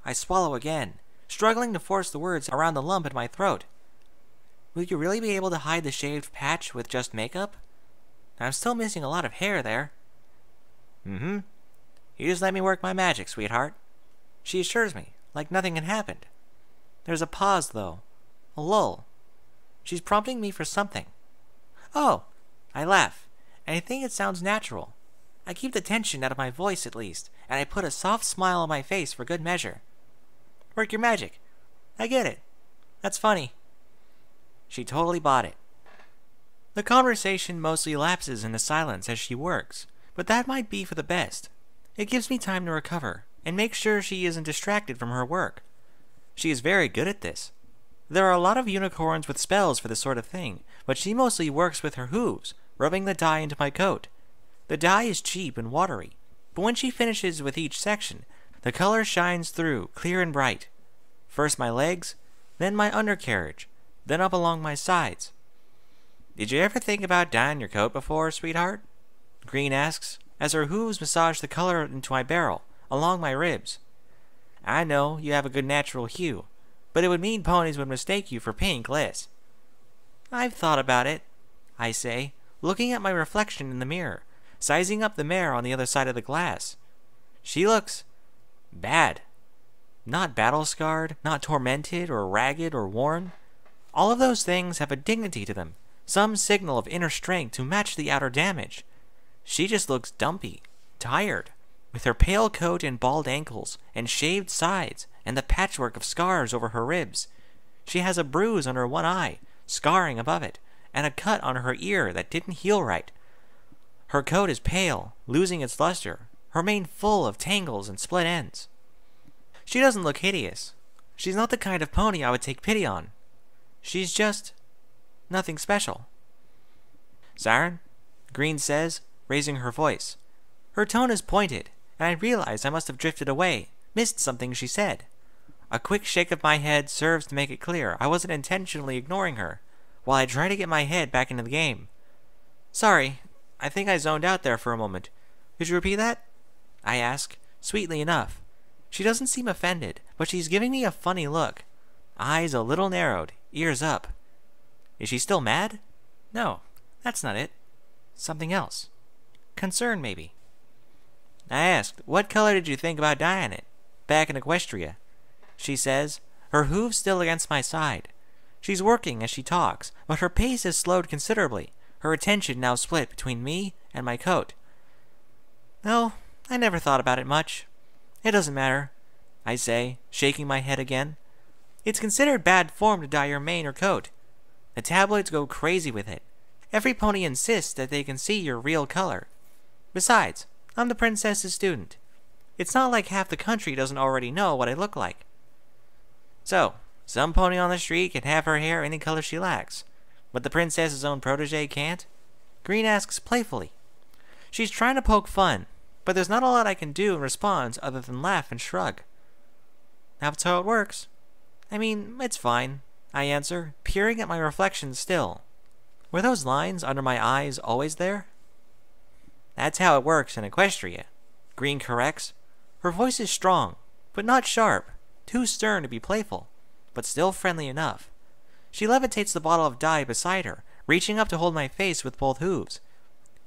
I swallow again, struggling to force the words around the lump in my throat. Will you really be able to hide the shaved patch with just makeup? I'm still missing a lot of hair there. You just let me work my magic, sweetheart. She assures me, like nothing had happened. There's a pause, though. A lull. She's prompting me for something. Oh! I laugh, and I think it sounds natural. I keep the tension out of my voice at least, and I put a soft smile on my face for good measure. Work your magic. I get it. That's funny. She totally bought it. The conversation mostly lapses into silence as she works, but that might be for the best. It gives me time to recover, and make sure she isn't distracted from her work. She is very good at this. There are a lot of unicorns with spells for this sort of thing, but she mostly works with her hooves, rubbing the dye into my coat. The dye is cheap and watery, but when she finishes with each section, the color shines through, clear and bright. First my legs, then my undercarriage, then up along my sides. Did you ever think about dyeing your coat before, sweetheart? Green asks, as her hooves massage the color into my barrel, along my ribs. I know you have a good natural hue, but it would mean ponies would mistake you for pink less. I've thought about it, I say, looking at my reflection in the mirror, sizing up the mare on the other side of the glass. She looks bad. Not battle-scarred, not tormented or ragged or worn. All of those things have a dignity to them, some signal of inner strength to match the outer damage. She just looks dumpy, tired, with her pale coat and bald ankles, and shaved sides, and the patchwork of scars over her ribs. She has a bruise on her one eye, scarring above it, and a cut on her ear that didn't heal right. Her coat is pale, losing its luster, her mane full of tangles and split ends. She doesn't look hideous. She's not the kind of pony I would take pity on. She's just nothing special. Siren, Green says, raising her voice. Her tone is pointed, and I realize I must have drifted away, missed something she said. A quick shake of my head serves to make it clear I wasn't intentionally ignoring her, while I try to get my head back into the game. Sorry, I think I zoned out there for a moment. Could you repeat that? I ask, sweetly enough. She doesn't seem offended, but she's giving me a funny look. Eyes a little narrowed, ears up. Is she still mad? No, that's not it. Something else. Concern, maybe. I asked, what color did you think about dyeing it? Back in Equestria. She says, her hooves still against my side. She's working as she talks, but her pace has slowed considerably, her attention now split between me and my coat. No, I never thought about it much. It doesn't matter, I say, shaking my head again. It's considered bad form to dye your mane or coat. The tabloids go crazy with it. Every pony insists that they can see your real color. Besides, I'm the princess's student. It's not like half the country doesn't already know what I look like. So, Some pony on the street can have her hair any color she likes, but the princess's own protege can't? Green asks playfully. She's trying to poke fun, but there's not a lot I can do in response other than laugh and shrug. That's how it works. I mean, it's fine, I answer, peering at my reflection still. Were those lines under my eyes always there? That's how it works in Equestria, Green corrects. Her voice is strong, but not sharp, too stern to be playful, but still friendly enough. She levitates the bottle of dye beside her, reaching up to hold my face with both hooves.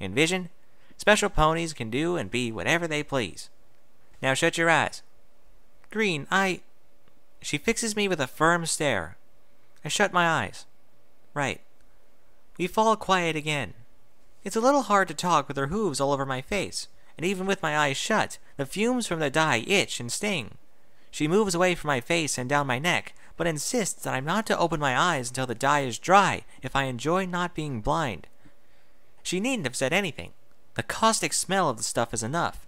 In Vision, special ponies can do and be whatever they please. Now shut your eyes. Green, She fixes me with a firm stare. I shut my eyes. Right. We fall quiet again. It's a little hard to talk with her hooves all over my face, and even with my eyes shut, the fumes from the dye itch and sting. She moves away from my face and down my neck, but insists that I'm not to open my eyes until the dye is dry if I enjoy not being blind. She needn't have said anything. The caustic smell of the stuff is enough.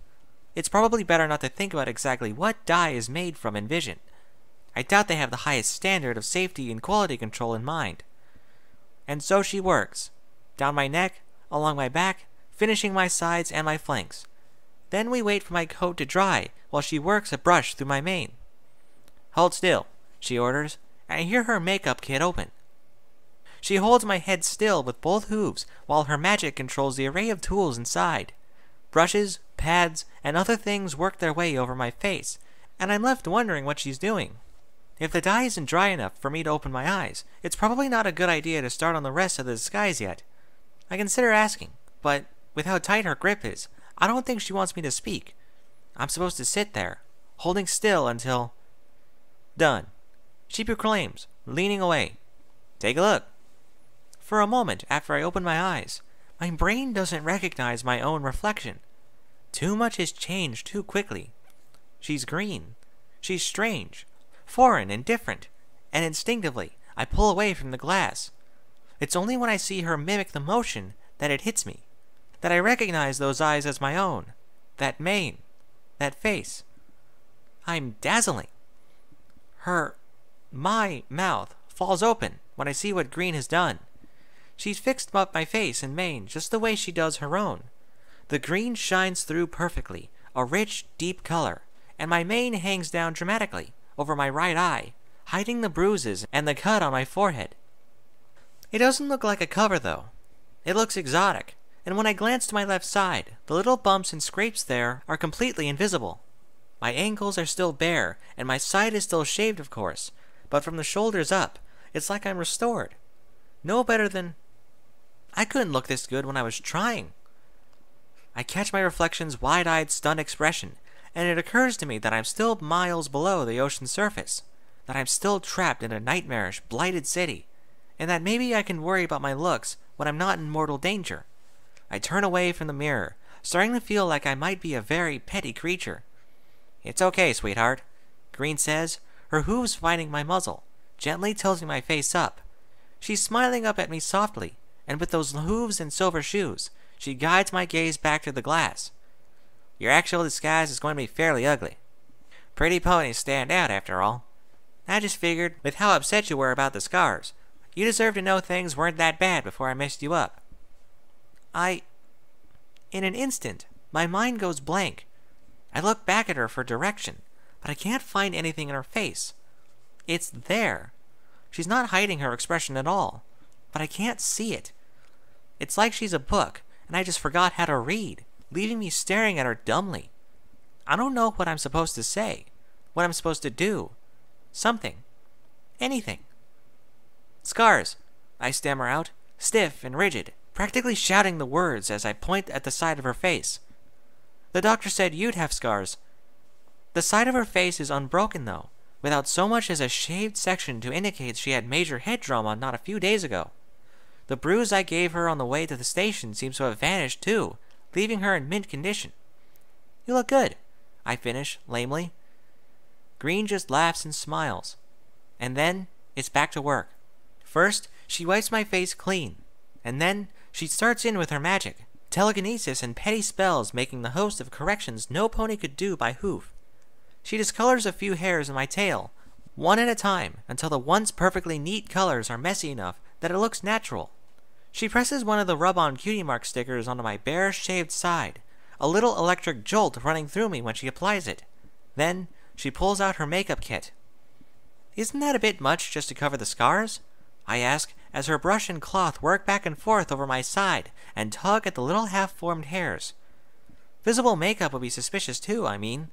It's probably better not to think about exactly what dye is made from in Vision. I doubt they have the highest standard of safety and quality control in mind. And so she works, down my neck, along my back, finishing my sides and my flanks. Then we wait for my coat to dry while she works a brush through my mane. Hold still, she orders, and I hear her makeup kit open. She holds my head still with both hooves while her magic controls the array of tools inside. Brushes, pads, and other things work their way over my face, and I'm left wondering what she's doing. If the dye isn't dry enough for me to open my eyes, it's probably not a good idea to start on the rest of the disguise yet. I consider asking, but with how tight her grip is, I don't think she wants me to speak. I'm supposed to sit there, holding still until... Done, she proclaims, leaning away. Take a look. For a moment after I open my eyes, my brain doesn't recognize my own reflection. Too much has changed too quickly. She's green. She's strange, foreign and different, and instinctively I pull away from the glass. It's only when I see her mimic the motion that it hits me, that I recognize those eyes as my own, that mane, that face. I'm dazzling. My mouth falls open when I see what Green has done. She's fixed up my face and mane just the way she does her own. The green shines through perfectly, a rich, deep color, and my mane hangs down dramatically over my right eye, hiding the bruises and the cut on my forehead. It doesn't look like a cover, though. It looks exotic, and when I glance to my left side, the little bumps and scrapes there are completely invisible. My ankles are still bare, and my side is still shaved, of course, but from the shoulders up, it's like I'm restored. No better than... I couldn't look this good when I was trying. I catch my reflection's wide-eyed, stunned expression, and it occurs to me that I'm still miles below the ocean's surface, that I'm still trapped in a nightmarish, blighted city, and that maybe I can worry about my looks when I'm not in mortal danger. I turn away from the mirror, starting to feel like I might be a very petty creature. It's okay, sweetheart, Green says, her hooves finding my muzzle, gently tilting my face up. She's smiling up at me softly, and with those hooves and silver shoes, she guides my gaze back to the glass. Your actual disguise is going to be fairly ugly. Pretty ponies stand out, after all. I just figured, with how upset you were about the scars, you deserve to know things weren't that bad before I messed you up. In an instant, my mind goes blank. I look back at her for direction, but I can't find anything in her face. It's there. She's not hiding her expression at all, but I can't see it. It's like she's a book, and I just forgot how to read, leaving me staring at her dumbly. I don't know what I'm supposed to say, what I'm supposed to do. Something. Anything. Scars, I stammer out, stiff and rigid, practically shouting the words as I point at the side of her face. The doctor said you'd have scars. The side of her face is unbroken, though, without so much as a shaved section to indicate she had major head trauma not a few days ago. The bruise I gave her on the way to the station seems to have vanished, too, leaving her in mint condition. You look good, I finish, lamely. Green just laughs and smiles. And then, it's back to work. First, she wipes my face clean, and then she starts in with her magic, telekinesis and petty spells making the host of corrections no pony could do by hoof. She discolors a few hairs in my tail, one at a time, until the once perfectly neat colors are messy enough that it looks natural. She presses one of the rub-on cutie mark stickers onto my bare shaved side, a little electric jolt running through me when she applies it. Then she pulls out her makeup kit. "Isn't that a bit much just to cover the scars?" I ask as her brush and cloth work back and forth over my side and tug at the little half-formed hairs. "Visible makeup would be suspicious too, I mean."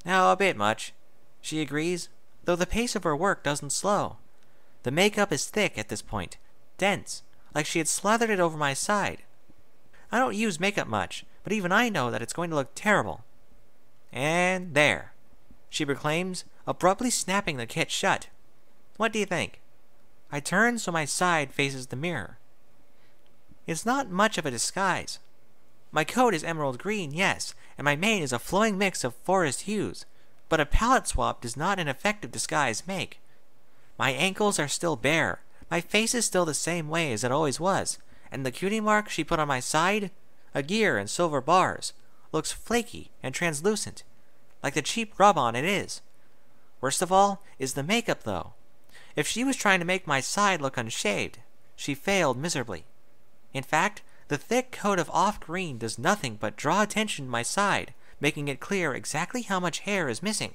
"Oh, a bit much," she agrees, though the pace of her work doesn't slow. The makeup is thick at this point, dense, like she had slathered it over my side. I don't use makeup much, but even I know that it's going to look terrible. "And there," she proclaims, abruptly snapping the kit shut. "What do you think?" I turn so my side faces the mirror. It's not much of a disguise. My coat is emerald green, yes, and my mane is a flowing mix of forest hues, but a palette swap does not an effective disguise make. My ankles are still bare, my face is still the same way as it always was, and the cutie mark she put on my side, a gear and silver bars, looks flaky and translucent, like the cheap rub-on it is. Worst of all is the makeup, though. If she was trying to make my side look unshaved, she failed miserably. In fact, the thick coat of off-green does nothing but draw attention to my side, making it clear exactly how much hair is missing.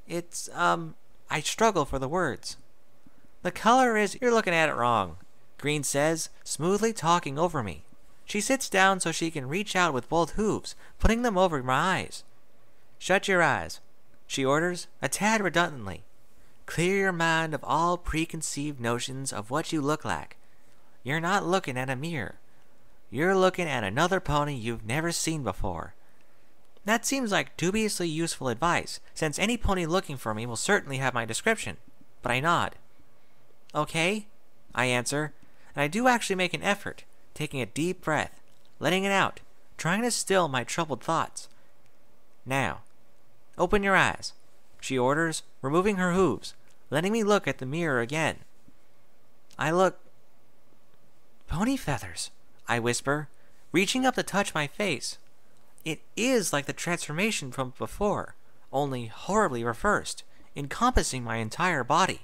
I struggle for the words. "The color is—" "You're looking at it wrong," Green says, smoothly talking over me. She sits down so she can reach out with both hooves, putting them over my eyes. "Shut your eyes," she orders, a tad redundantly. "Clear your mind of all preconceived notions of what you look like. You're not looking at a mirror. You're looking at another pony you've never seen before." That seems like dubiously useful advice, since any pony looking for me will certainly have my description, but I nod. "Okay," I answer, and I do actually make an effort, taking a deep breath, letting it out, trying to still my troubled thoughts. "Now, open your eyes," she orders, removing her hooves, letting me look at the mirror again. I look... "Pony feathers," I whisper, reaching up to touch my face. It is like the transformation from before, only horribly reversed, encompassing my entire body.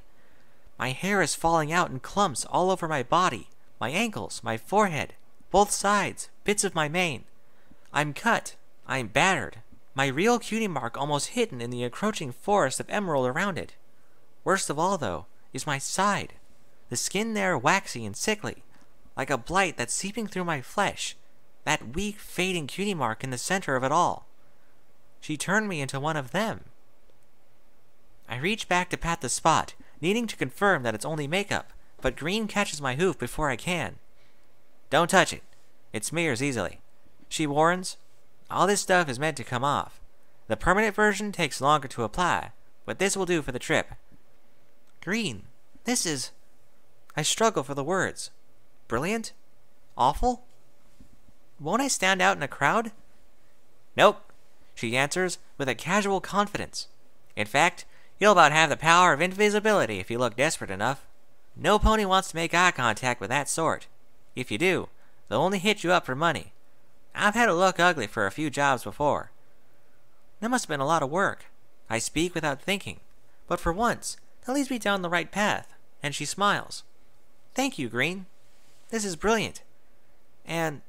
My hair is falling out in clumps all over my body, my ankles, my forehead, both sides, bits of my mane. I'm cut, I'm battered, my real cutie mark almost hidden in the encroaching forest of emerald around it. Worst of all, though, is my side, the skin there waxy and sickly, like a blight that's seeping through my flesh, that weak, fading cutie mark in the center of it all. She turned me into one of them. I reach back to pat the spot, needing to confirm that it's only makeup, but Green catches my hoof before I can. "Don't touch it. It smears easily," she warns. "All this stuff is meant to come off. The permanent version takes longer to apply, but this will do for the trip." "Green, this is..." I struggle for the words. Brilliant? Awful? Won't I stand out in a crowd? "Nope," she answers with a casual confidence. "In fact, you'll about have the power of invisibility if you look desperate enough. No pony wants to make eye contact with that sort. If you do, they'll only hit you up for money. I've had to look ugly for a few jobs before." That must have been a lot of work. I speak without thinking, but for once, that leads me down the right path, and she smiles. "Thank you, Green. This is brilliant. And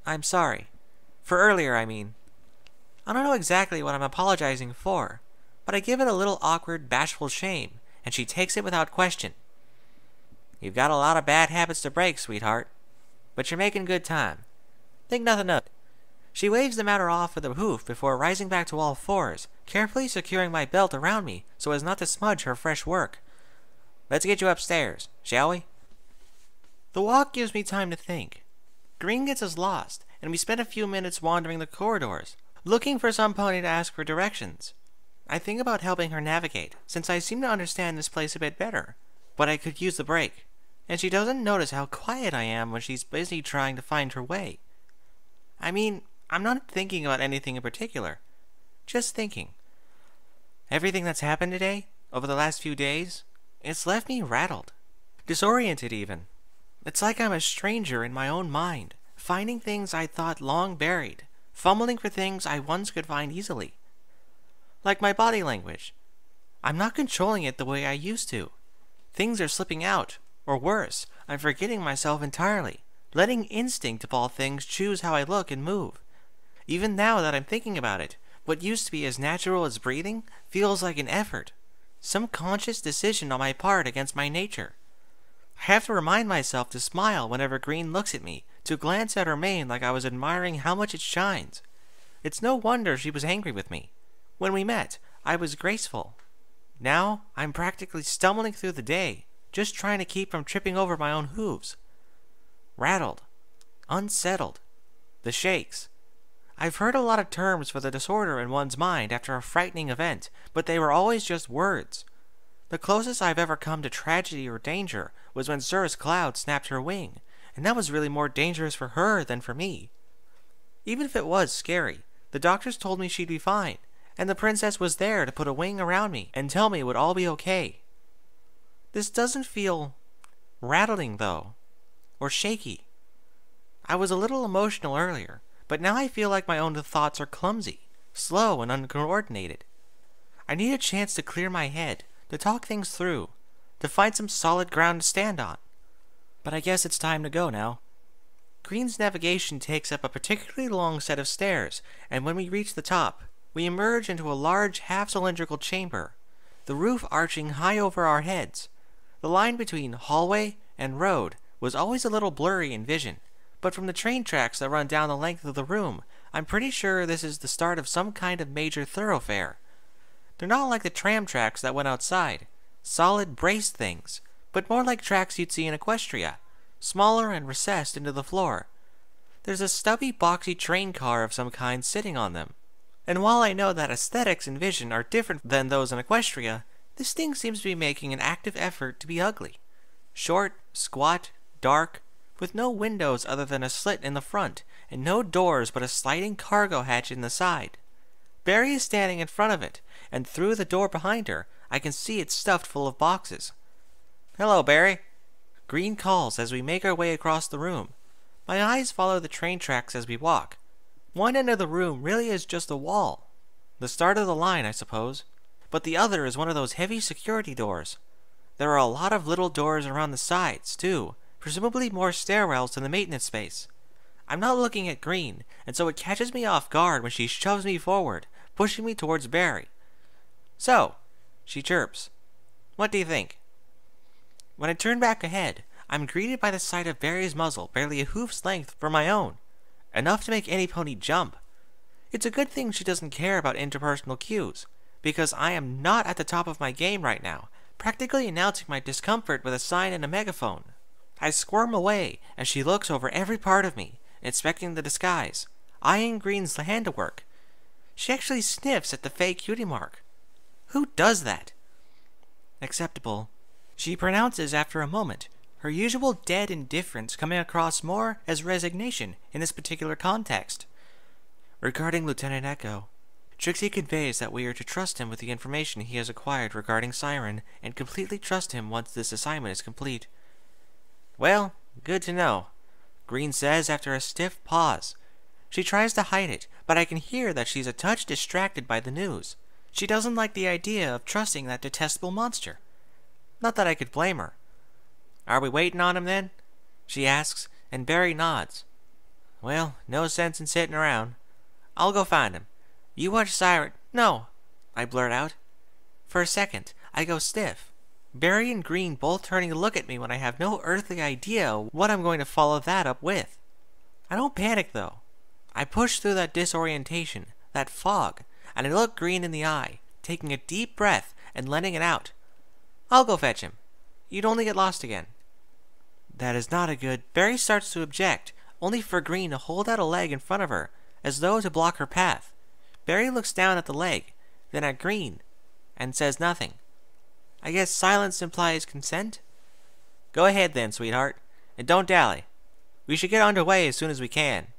I'm sorry. For earlier, I mean. I don't know exactly what I'm apologizing for, but I give it a little awkward, bashful shame, and she takes it without question. "You've got a lot of bad habits to break, sweetheart, but you're making good time. Think nothing of it." She waves the matter off with a hoof before rising back to all fours, carefully securing my belt around me so as not to smudge her fresh work. "Let's get you upstairs, shall we?" The walk gives me time to think. Green gets us lost, and we spend a few minutes wandering the corridors, looking for some pony to ask for directions. I think about helping her navigate, since I seem to understand this place a bit better, but I could use the break, and she doesn't notice how quiet I am when she's busy trying to find her way. I mean, I'm not thinking about anything in particular, just thinking. Everything that's happened today, over the last few days, it's left me rattled, disoriented even. It's like I'm a stranger in my own mind, finding things I thought long buried, fumbling for things I once could find easily. Like my body language. I'm not controlling it the way I used to. Things are slipping out, or worse, I'm forgetting myself entirely, letting instinct of all things choose how I look and move. Even now that I'm thinking about it, what used to be as natural as breathing feels like an effort, some conscious decision on my part against my nature. I have to remind myself to smile whenever Green looks at me, to glance at her mane like I was admiring how much it shines. It's no wonder she was angry with me. When we met, I was graceful. Now, I'm practically stumbling through the day, just trying to keep from tripping over my own hooves. Rattled. Unsettled. The shakes. I've heard a lot of terms for the disorder in one's mind after a frightening event, but they were always just words. The closest I've ever come to tragedy or danger was when Zura's cloud snapped her wing, and that was really more dangerous for her than for me. Even if it was scary, the doctors told me she'd be fine, and the princess was there to put a wing around me and tell me it would all be okay. This doesn't feel rattling, though, or shaky. I was a little emotional earlier, but now I feel like my own thoughts are clumsy, slow, and uncoordinated. I need a chance to clear my head, to talk things through, to find some solid ground to stand on. But I guess it's time to go now. Green's navigation takes up a particularly long set of stairs, and when we reach the top, we emerge into a large half-cylindrical chamber, the roof arching high over our heads. The line between hallway and road was always a little blurry in vision, but from the train tracks that run down the length of the room, I'm pretty sure this is the start of some kind of major thoroughfare. They're not like the tram tracks that went outside, solid braced things, but more like tracks you'd see in Equestria, smaller and recessed into the floor. There's a stubby, boxy train car of some kind sitting on them. And while I know that aesthetics in vision are different than those in Equestria, this thing seems to be making an active effort to be ugly. Short, squat, dark, with no windows other than a slit in the front, and no doors but a sliding cargo hatch in the side. Barry is standing in front of it, and through the door behind her, I can see it stuffed full of boxes. "Hello, Barry." Green calls as we make our way across the room. My eyes follow the train tracks as we walk. One end of the room really is just a wall. The start of the line, I suppose. But the other is one of those heavy security doors. There are a lot of little doors around the sides, too, presumably more stairwells to the maintenance space. I'm not looking at Green, and so it catches me off guard when she shoves me forward, pushing me towards Barry. "So," she chirps, "what do you think?" When I turn back ahead, I'm greeted by the sight of Barry's muzzle barely a hoof's length from my own, enough to make any pony jump. It's a good thing she doesn't care about interpersonal cues, because I am not at the top of my game right now, practically announcing my discomfort with a sign and a megaphone. I squirm away as she looks over every part of me, inspecting the disguise, eyeing Green's handiwork. She actually sniffs at the fake cutie mark. Who does that? "Acceptable," she pronounces after a moment, her usual dead indifference coming across more as resignation in this particular context. Regarding Lieutenant Echo, Trixie conveys that we are to trust him with the information he has acquired regarding Siren, and completely trust him once this assignment is complete. "Well, good to know," Green says after a stiff pause. She tries to hide it, but I can hear that she's a touch distracted by the news. She doesn't like the idea of trusting that detestable monster. Not that I could blame her. "Are we waiting on him, then?" she asks, and Barry nods. "Well, no sense in sitting around. I'll go find him. You watch Siren—" "No," I blurt out. For a second, I go stiff. Barry and Green both turning to look at me when I have no earthly idea what I'm going to follow that up with. I don't panic, though. I push through that disorientation, that fog, and I look Green in the eye, taking a deep breath and letting it out. "I'll go fetch him. You'd only get lost again." That is not a good— Barry starts to object, only for Green to hold out a leg in front of her, as though to block her path. Barry looks down at the leg, then at Green, and says nothing. I guess silence implies consent? "Go ahead then, sweetheart, and don't dally. We should get underway as soon as we can,"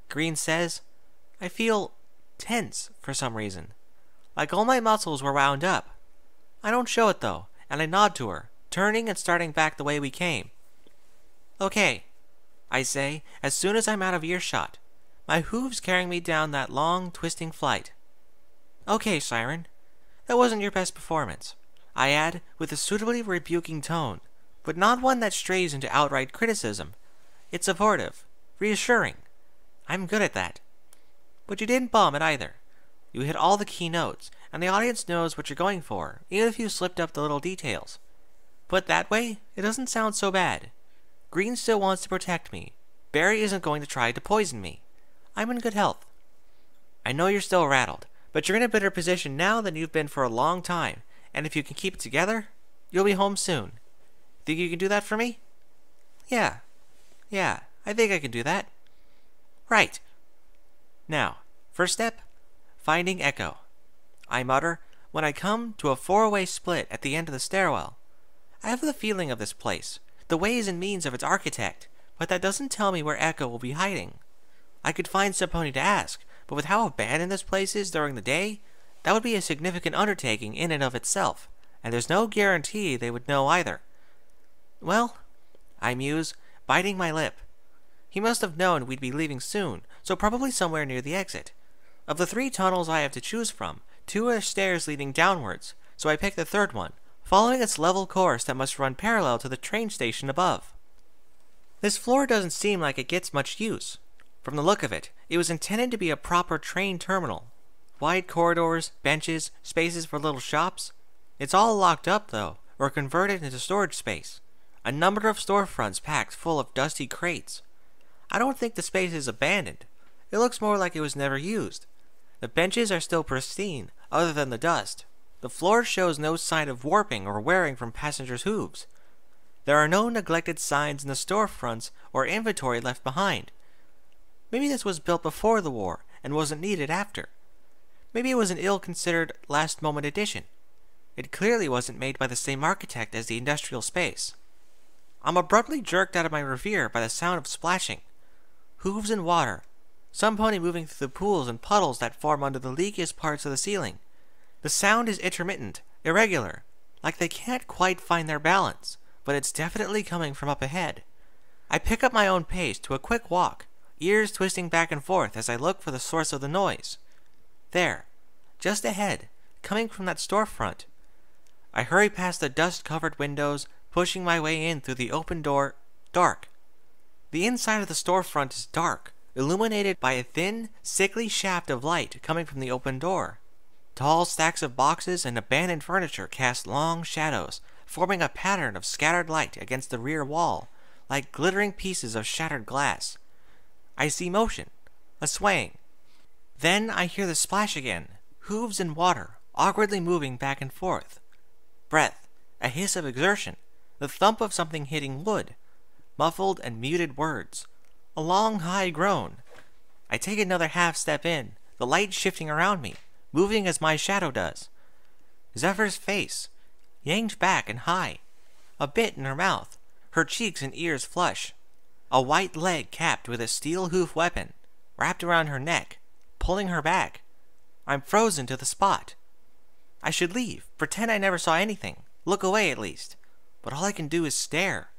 Green says. I feel tense for some reason, like all my muscles were wound up. I don't show it though, and I nod to her, turning and starting back the way we came. "Okay," I say as soon as I'm out of earshot, my hooves carrying me down that long, twisting flight. "Okay, Siren." That wasn't your best performance, I add with a suitably rebuking tone, but not one that strays into outright criticism. It's supportive, reassuring. I'm good at that. But you didn't bomb it either. You hit all the key notes, and the audience knows what you're going for, even if you slipped up the little details. Put that way, it doesn't sound so bad. Green still wants to protect me. Barry isn't going to try to poison me. I'm in good health. I know you're still rattled, but you're in a better position now than you've been for a long time, and if you can keep it together, you'll be home soon. Think you can do that for me? Yeah, I think I can do that. Right. Now, first step, finding Echo. I mutter when I come to a four-way split at the end of the stairwell. I have the feeling of this place, the ways and means of its architect, but that doesn't tell me where Echo will be hiding. I could find somebody to ask, but with how abandoned this place is during the day, that would be a significant undertaking in and of itself, and there's no guarantee they would know either. Well, I muse, biting my lip. He must have known we'd be leaving soon, so probably somewhere near the exit. Of the 3 tunnels I have to choose from, 2 are stairs leading downwards, so I pick the third one, following its level course that must run parallel to the train station above. This floor doesn't seem like it gets much use. From the look of it, it was intended to be a proper train terminal. Wide corridors, benches, spaces for little shops. It's all locked up, though, or converted into storage space. A number of storefronts packed full of dusty crates. I don't think the space is abandoned. It looks more like it was never used. The benches are still pristine, other than the dust. The floor shows no sign of warping or wearing from passengers' hooves. There are no neglected signs in the storefronts or inventory left behind. Maybe this was built before the war and wasn't needed after. Maybe it was an ill-considered last-moment addition. It clearly wasn't made by the same architect as the industrial space. I'm abruptly jerked out of my reverie by the sound of splashing. Hooves and water. Some pony moving through the pools and puddles that form under the leakiest parts of the ceiling. The sound is intermittent, irregular, like they can't quite find their balance, but it's definitely coming from up ahead. I pick up my own pace to a quick walk, ears twisting back and forth as I look for the source of the noise. There, just ahead, coming from that storefront. I hurry past the dust-covered windows, pushing my way in through the open door. Dark. The inside of the storefront is dark, illuminated by a thin, sickly shaft of light coming from the open door. Tall stacks of boxes and abandoned furniture cast long shadows, forming a pattern of scattered light against the rear wall, like glittering pieces of shattered glass. I see motion, a swaying. Then I hear the splash again, hooves and water, awkwardly moving back and forth. Breath, a hiss of exertion, the thump of something hitting wood, muffled and muted words, a long high groan. I take another half step in, the light shifting around me, moving as my shadow does. Zephyr's face, yanked back and high, a bit in her mouth, her cheeks and ears flush, a white leg capped with a steel hoof weapon, wrapped around her neck, pulling her back. I'm frozen to the spot. I should leave, pretend I never saw anything, look away at least, but all I can do is stare.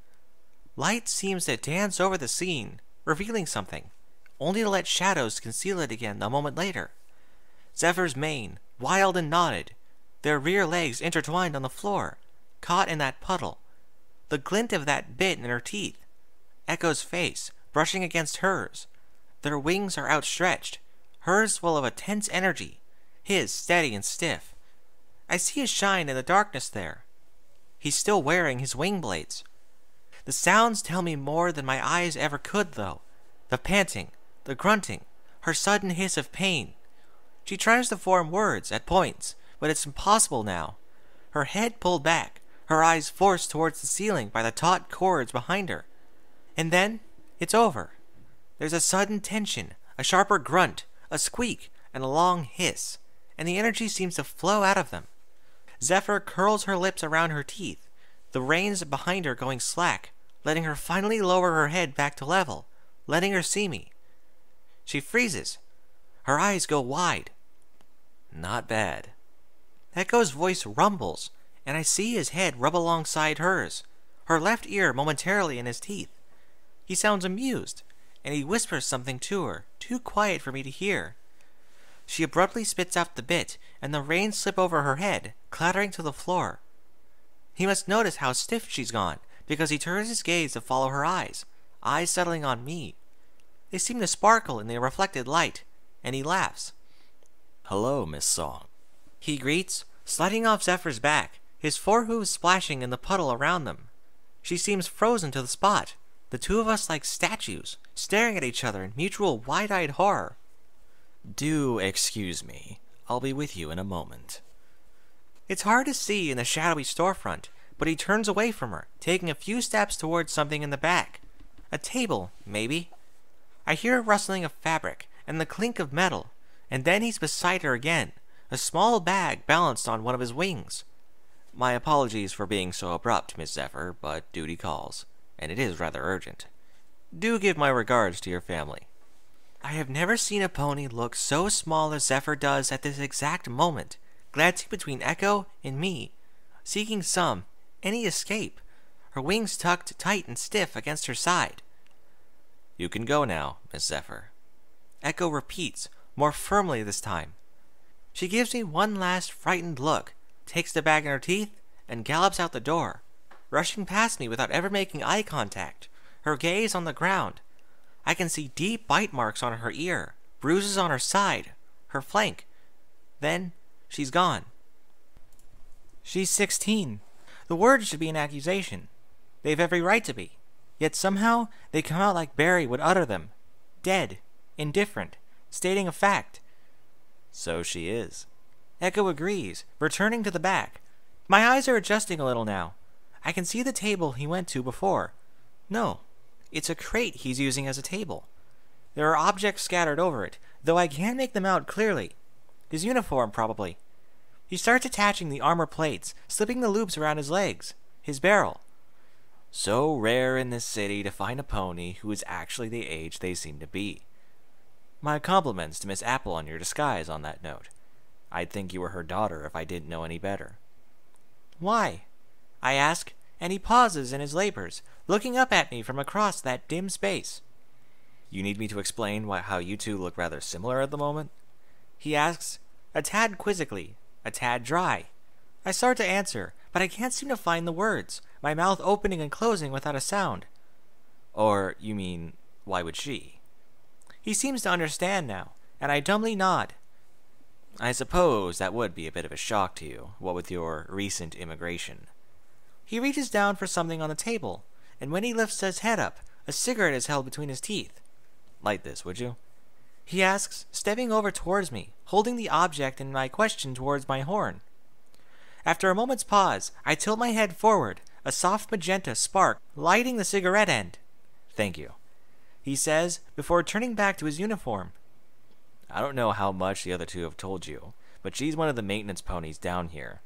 Light seems to dance over the scene, revealing something, only to let shadows conceal it again a moment later. Zephyr's mane, wild and knotted, their rear legs intertwined on the floor, caught in that puddle. The glint of that bit in her teeth. Echo's face, brushing against hers. Their wings are outstretched, hers full of a tense energy, his steady and stiff. I see a shine in the darkness there. He's still wearing his wing blades. The sounds tell me more than my eyes ever could, though. The panting, the grunting, her sudden hiss of pain. She tries to form words at points, but it's impossible now. Her head pulled back, her eyes forced towards the ceiling by the taut cords behind her. And then, it's over. There's a sudden tension, a sharper grunt, a squeak, and a long hiss, and the energy seems to flow out of them. Zephyr curls her lips around her teeth, the reins behind her going slack, letting her finally lower her head back to level, letting her see me. She freezes. Her eyes go wide. Not bad. Echo's voice rumbles, and I see his head rub alongside hers, her left ear momentarily in his teeth. He sounds amused, and he whispers something to her, too quiet for me to hear. She abruptly spits out the bit, and the reins slip over her head, clattering to the floor. He must notice how stiff she's gone, because he turns his gaze to follow her eyes settling on me. They seem to sparkle in the reflected light, and he laughs. "Hello, Miss Song," he greets, sliding off Zephyr's back, his forehooves splashing in the puddle around them. She seems frozen to the spot, the two of us like statues, staring at each other in mutual wide-eyed horror. "Do excuse me. I'll be with you in a moment." It's hard to see in the shadowy storefront, but he turns away from her, taking a few steps towards something in the back. A table, maybe. I hear a rustling of fabric and the clink of metal, and then he's beside her again, a small bag balanced on one of his wings. My apologies for being so abrupt, Miss Zephyr, but duty calls, and it is rather urgent. Do give my regards to your family. I have never seen a pony look so small as Zephyr does at this exact moment, glancing between Echo and me, seeking any escape, her wings tucked tight and stiff against her side. You can go now, Miss Zephyr. Echo repeats, more firmly this time. She gives me one last frightened look, takes the bag in her teeth, and gallops out the door, rushing past me without ever making eye contact, her gaze on the ground. I can see deep bite marks on her ear, bruises on her side, her flank. Then, she's gone. She's 16. The words should be an accusation. They've every right to be. Yet somehow, they come out like Barry would utter them. Dead. Indifferent. Stating a fact. So she is. Echo agrees, returning to the back. My eyes are adjusting a little now. I can see the table he went to before. No, it's a crate he's using as a table. There are objects scattered over it, though I can't make them out clearly. His uniform, probably. He starts attaching the armor plates, slipping the loops around his legs, his barrel. So rare in this city to find a pony who is actually the age they seem to be. My compliments to Miss Apple on your disguise on that note. I'd think you were her daughter if I didn't know any better. Why? I ask, and he pauses in his labors, looking up at me from across that dim space. You need me to explain how you two look rather similar at the moment? He asks, a tad quizzically, a tad dry. I start to answer, but I can't seem to find the words, my mouth opening and closing without a sound. Or, you mean, why would she? He seems to understand now, and I dumbly nod. I suppose that would be a bit of a shock to you, what with your recent immigration. He reaches down for something on the table, and when he lifts his head up, a cigarette is held between his teeth. Light this, would you? He asks, stepping over towards me, holding the object in my question towards my horn. After a moment's pause, I tilt my head forward, a soft magenta spark lighting the cigarette end. Thank you, he says, before turning back to his uniform. I don't know how much the other two have told you, but she's one of the maintenance ponies down here.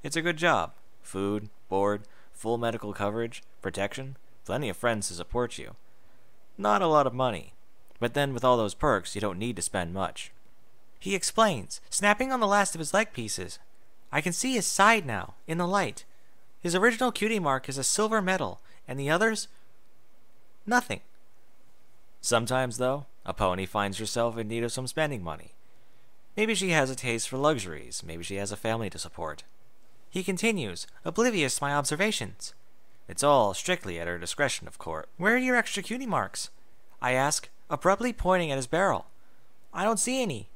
It's a good job. Food, board, full medical coverage, protection, plenty of friends to support you. Not a lot of money, but then with all those perks, you don't need to spend much. He explains, snapping on the last of his leg pieces. I can see his side now, in the light. His original cutie mark is a silver medal, and the others? Nothing. Sometimes, though, a pony finds herself in need of some spending money. Maybe she has a taste for luxuries, maybe she has a family to support. He continues, oblivious to my observations. It's all strictly at her discretion, of course. Where are your extra cutie marks? I ask, abruptly pointing at his barrel. I don't see any.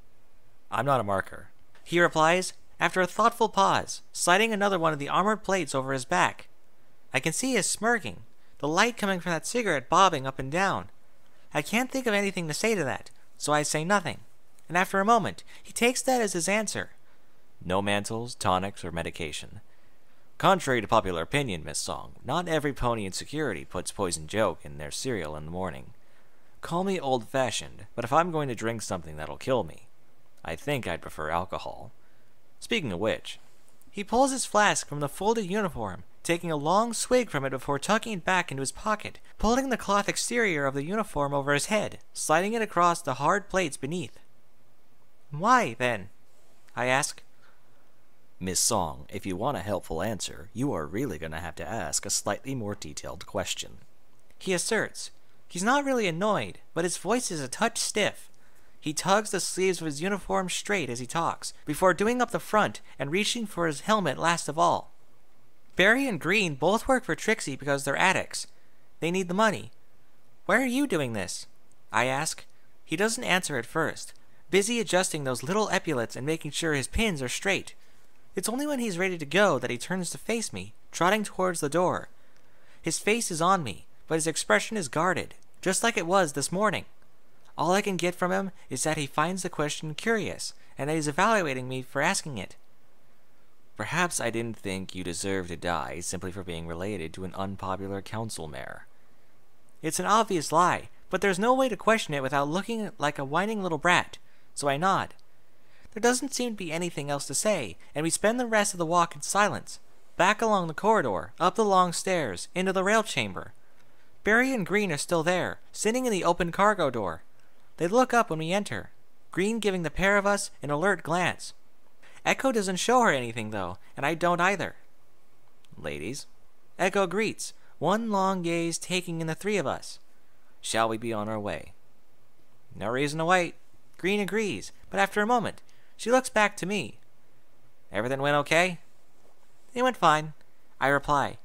I'm not a marker. He replies, after a thoughtful pause, sliding another one of the armored plates over his back. I can see his smirking, the light coming from that cigarette bobbing up and down. I can't think of anything to say to that, so I say nothing. And after a moment, he takes that as his answer. No mantles, tonics, or medication. Contrary to popular opinion, Miss Song, not every pony in security puts Poison Joke in their cereal in the morning. Call me old-fashioned, but if I'm going to drink something that'll kill me, I think I'd prefer alcohol. Speaking of which, he pulls his flask from the folded uniform, taking a long swig from it before tucking it back into his pocket, pulling the cloth exterior of the uniform over his head, sliding it across the hard plates beneath. Why, then? I ask. Miss Song, if you want a helpful answer, you are really going to have to ask a slightly more detailed question. He asserts. He's not really annoyed, but his voice is a touch stiff. He tugs the sleeves of his uniform straight as he talks, before doing up the front and reaching for his helmet last of all. Barry and Green both work for Trixie because they're addicts. They need the money. Why are you doing this? I ask. He doesn't answer at first, busy adjusting those little epaulets and making sure his pins are straight. It's only when he's ready to go that he turns to face me, trotting towards the door. His face is on me, but his expression is guarded, just like it was this morning. All I can get from him is that he finds the question curious, and that he's evaluating me for asking it. Perhaps I didn't think you deserved to die simply for being related to an unpopular council mayor. It's an obvious lie, but there's no way to question it without looking like a whining little brat, so I nod. There doesn't seem to be anything else to say, and we spend the rest of the walk in silence, back along the corridor, up the long stairs, into the rail chamber. Barry and Green are still there, sitting in the open cargo door. They look up when we enter, Green giving the pair of us an alert glance. Echo doesn't show her anything, though, and I don't either. Ladies? Echo greets, one long gaze taking in the three of us. Shall we be on our way? No reason to wait. Green agrees, but after a moment, she looks back to me. Everything went okay? It went fine, I reply,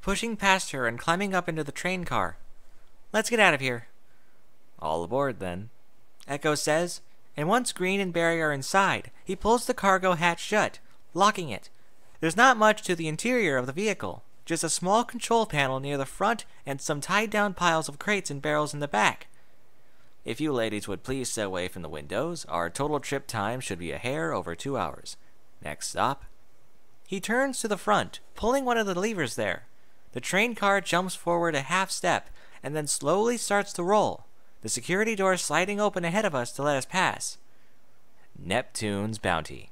pushing past her and climbing up into the train car. Let's get out of here. All aboard, then, Echo says, and once Green and Barry are inside, he pulls the cargo hatch shut, locking it. There's not much to the interior of the vehicle, just a small control panel near the front and some tied-down piles of crates and barrels in the back. If you ladies would please stay away from the windows, our total trip time should be a hair over 2 hours. Next stop. He turns to the front, pulling one of the levers there. The train car jumps forward a half step and then slowly starts to roll, the security door sliding open ahead of us to let us pass. Neptune's Bounty.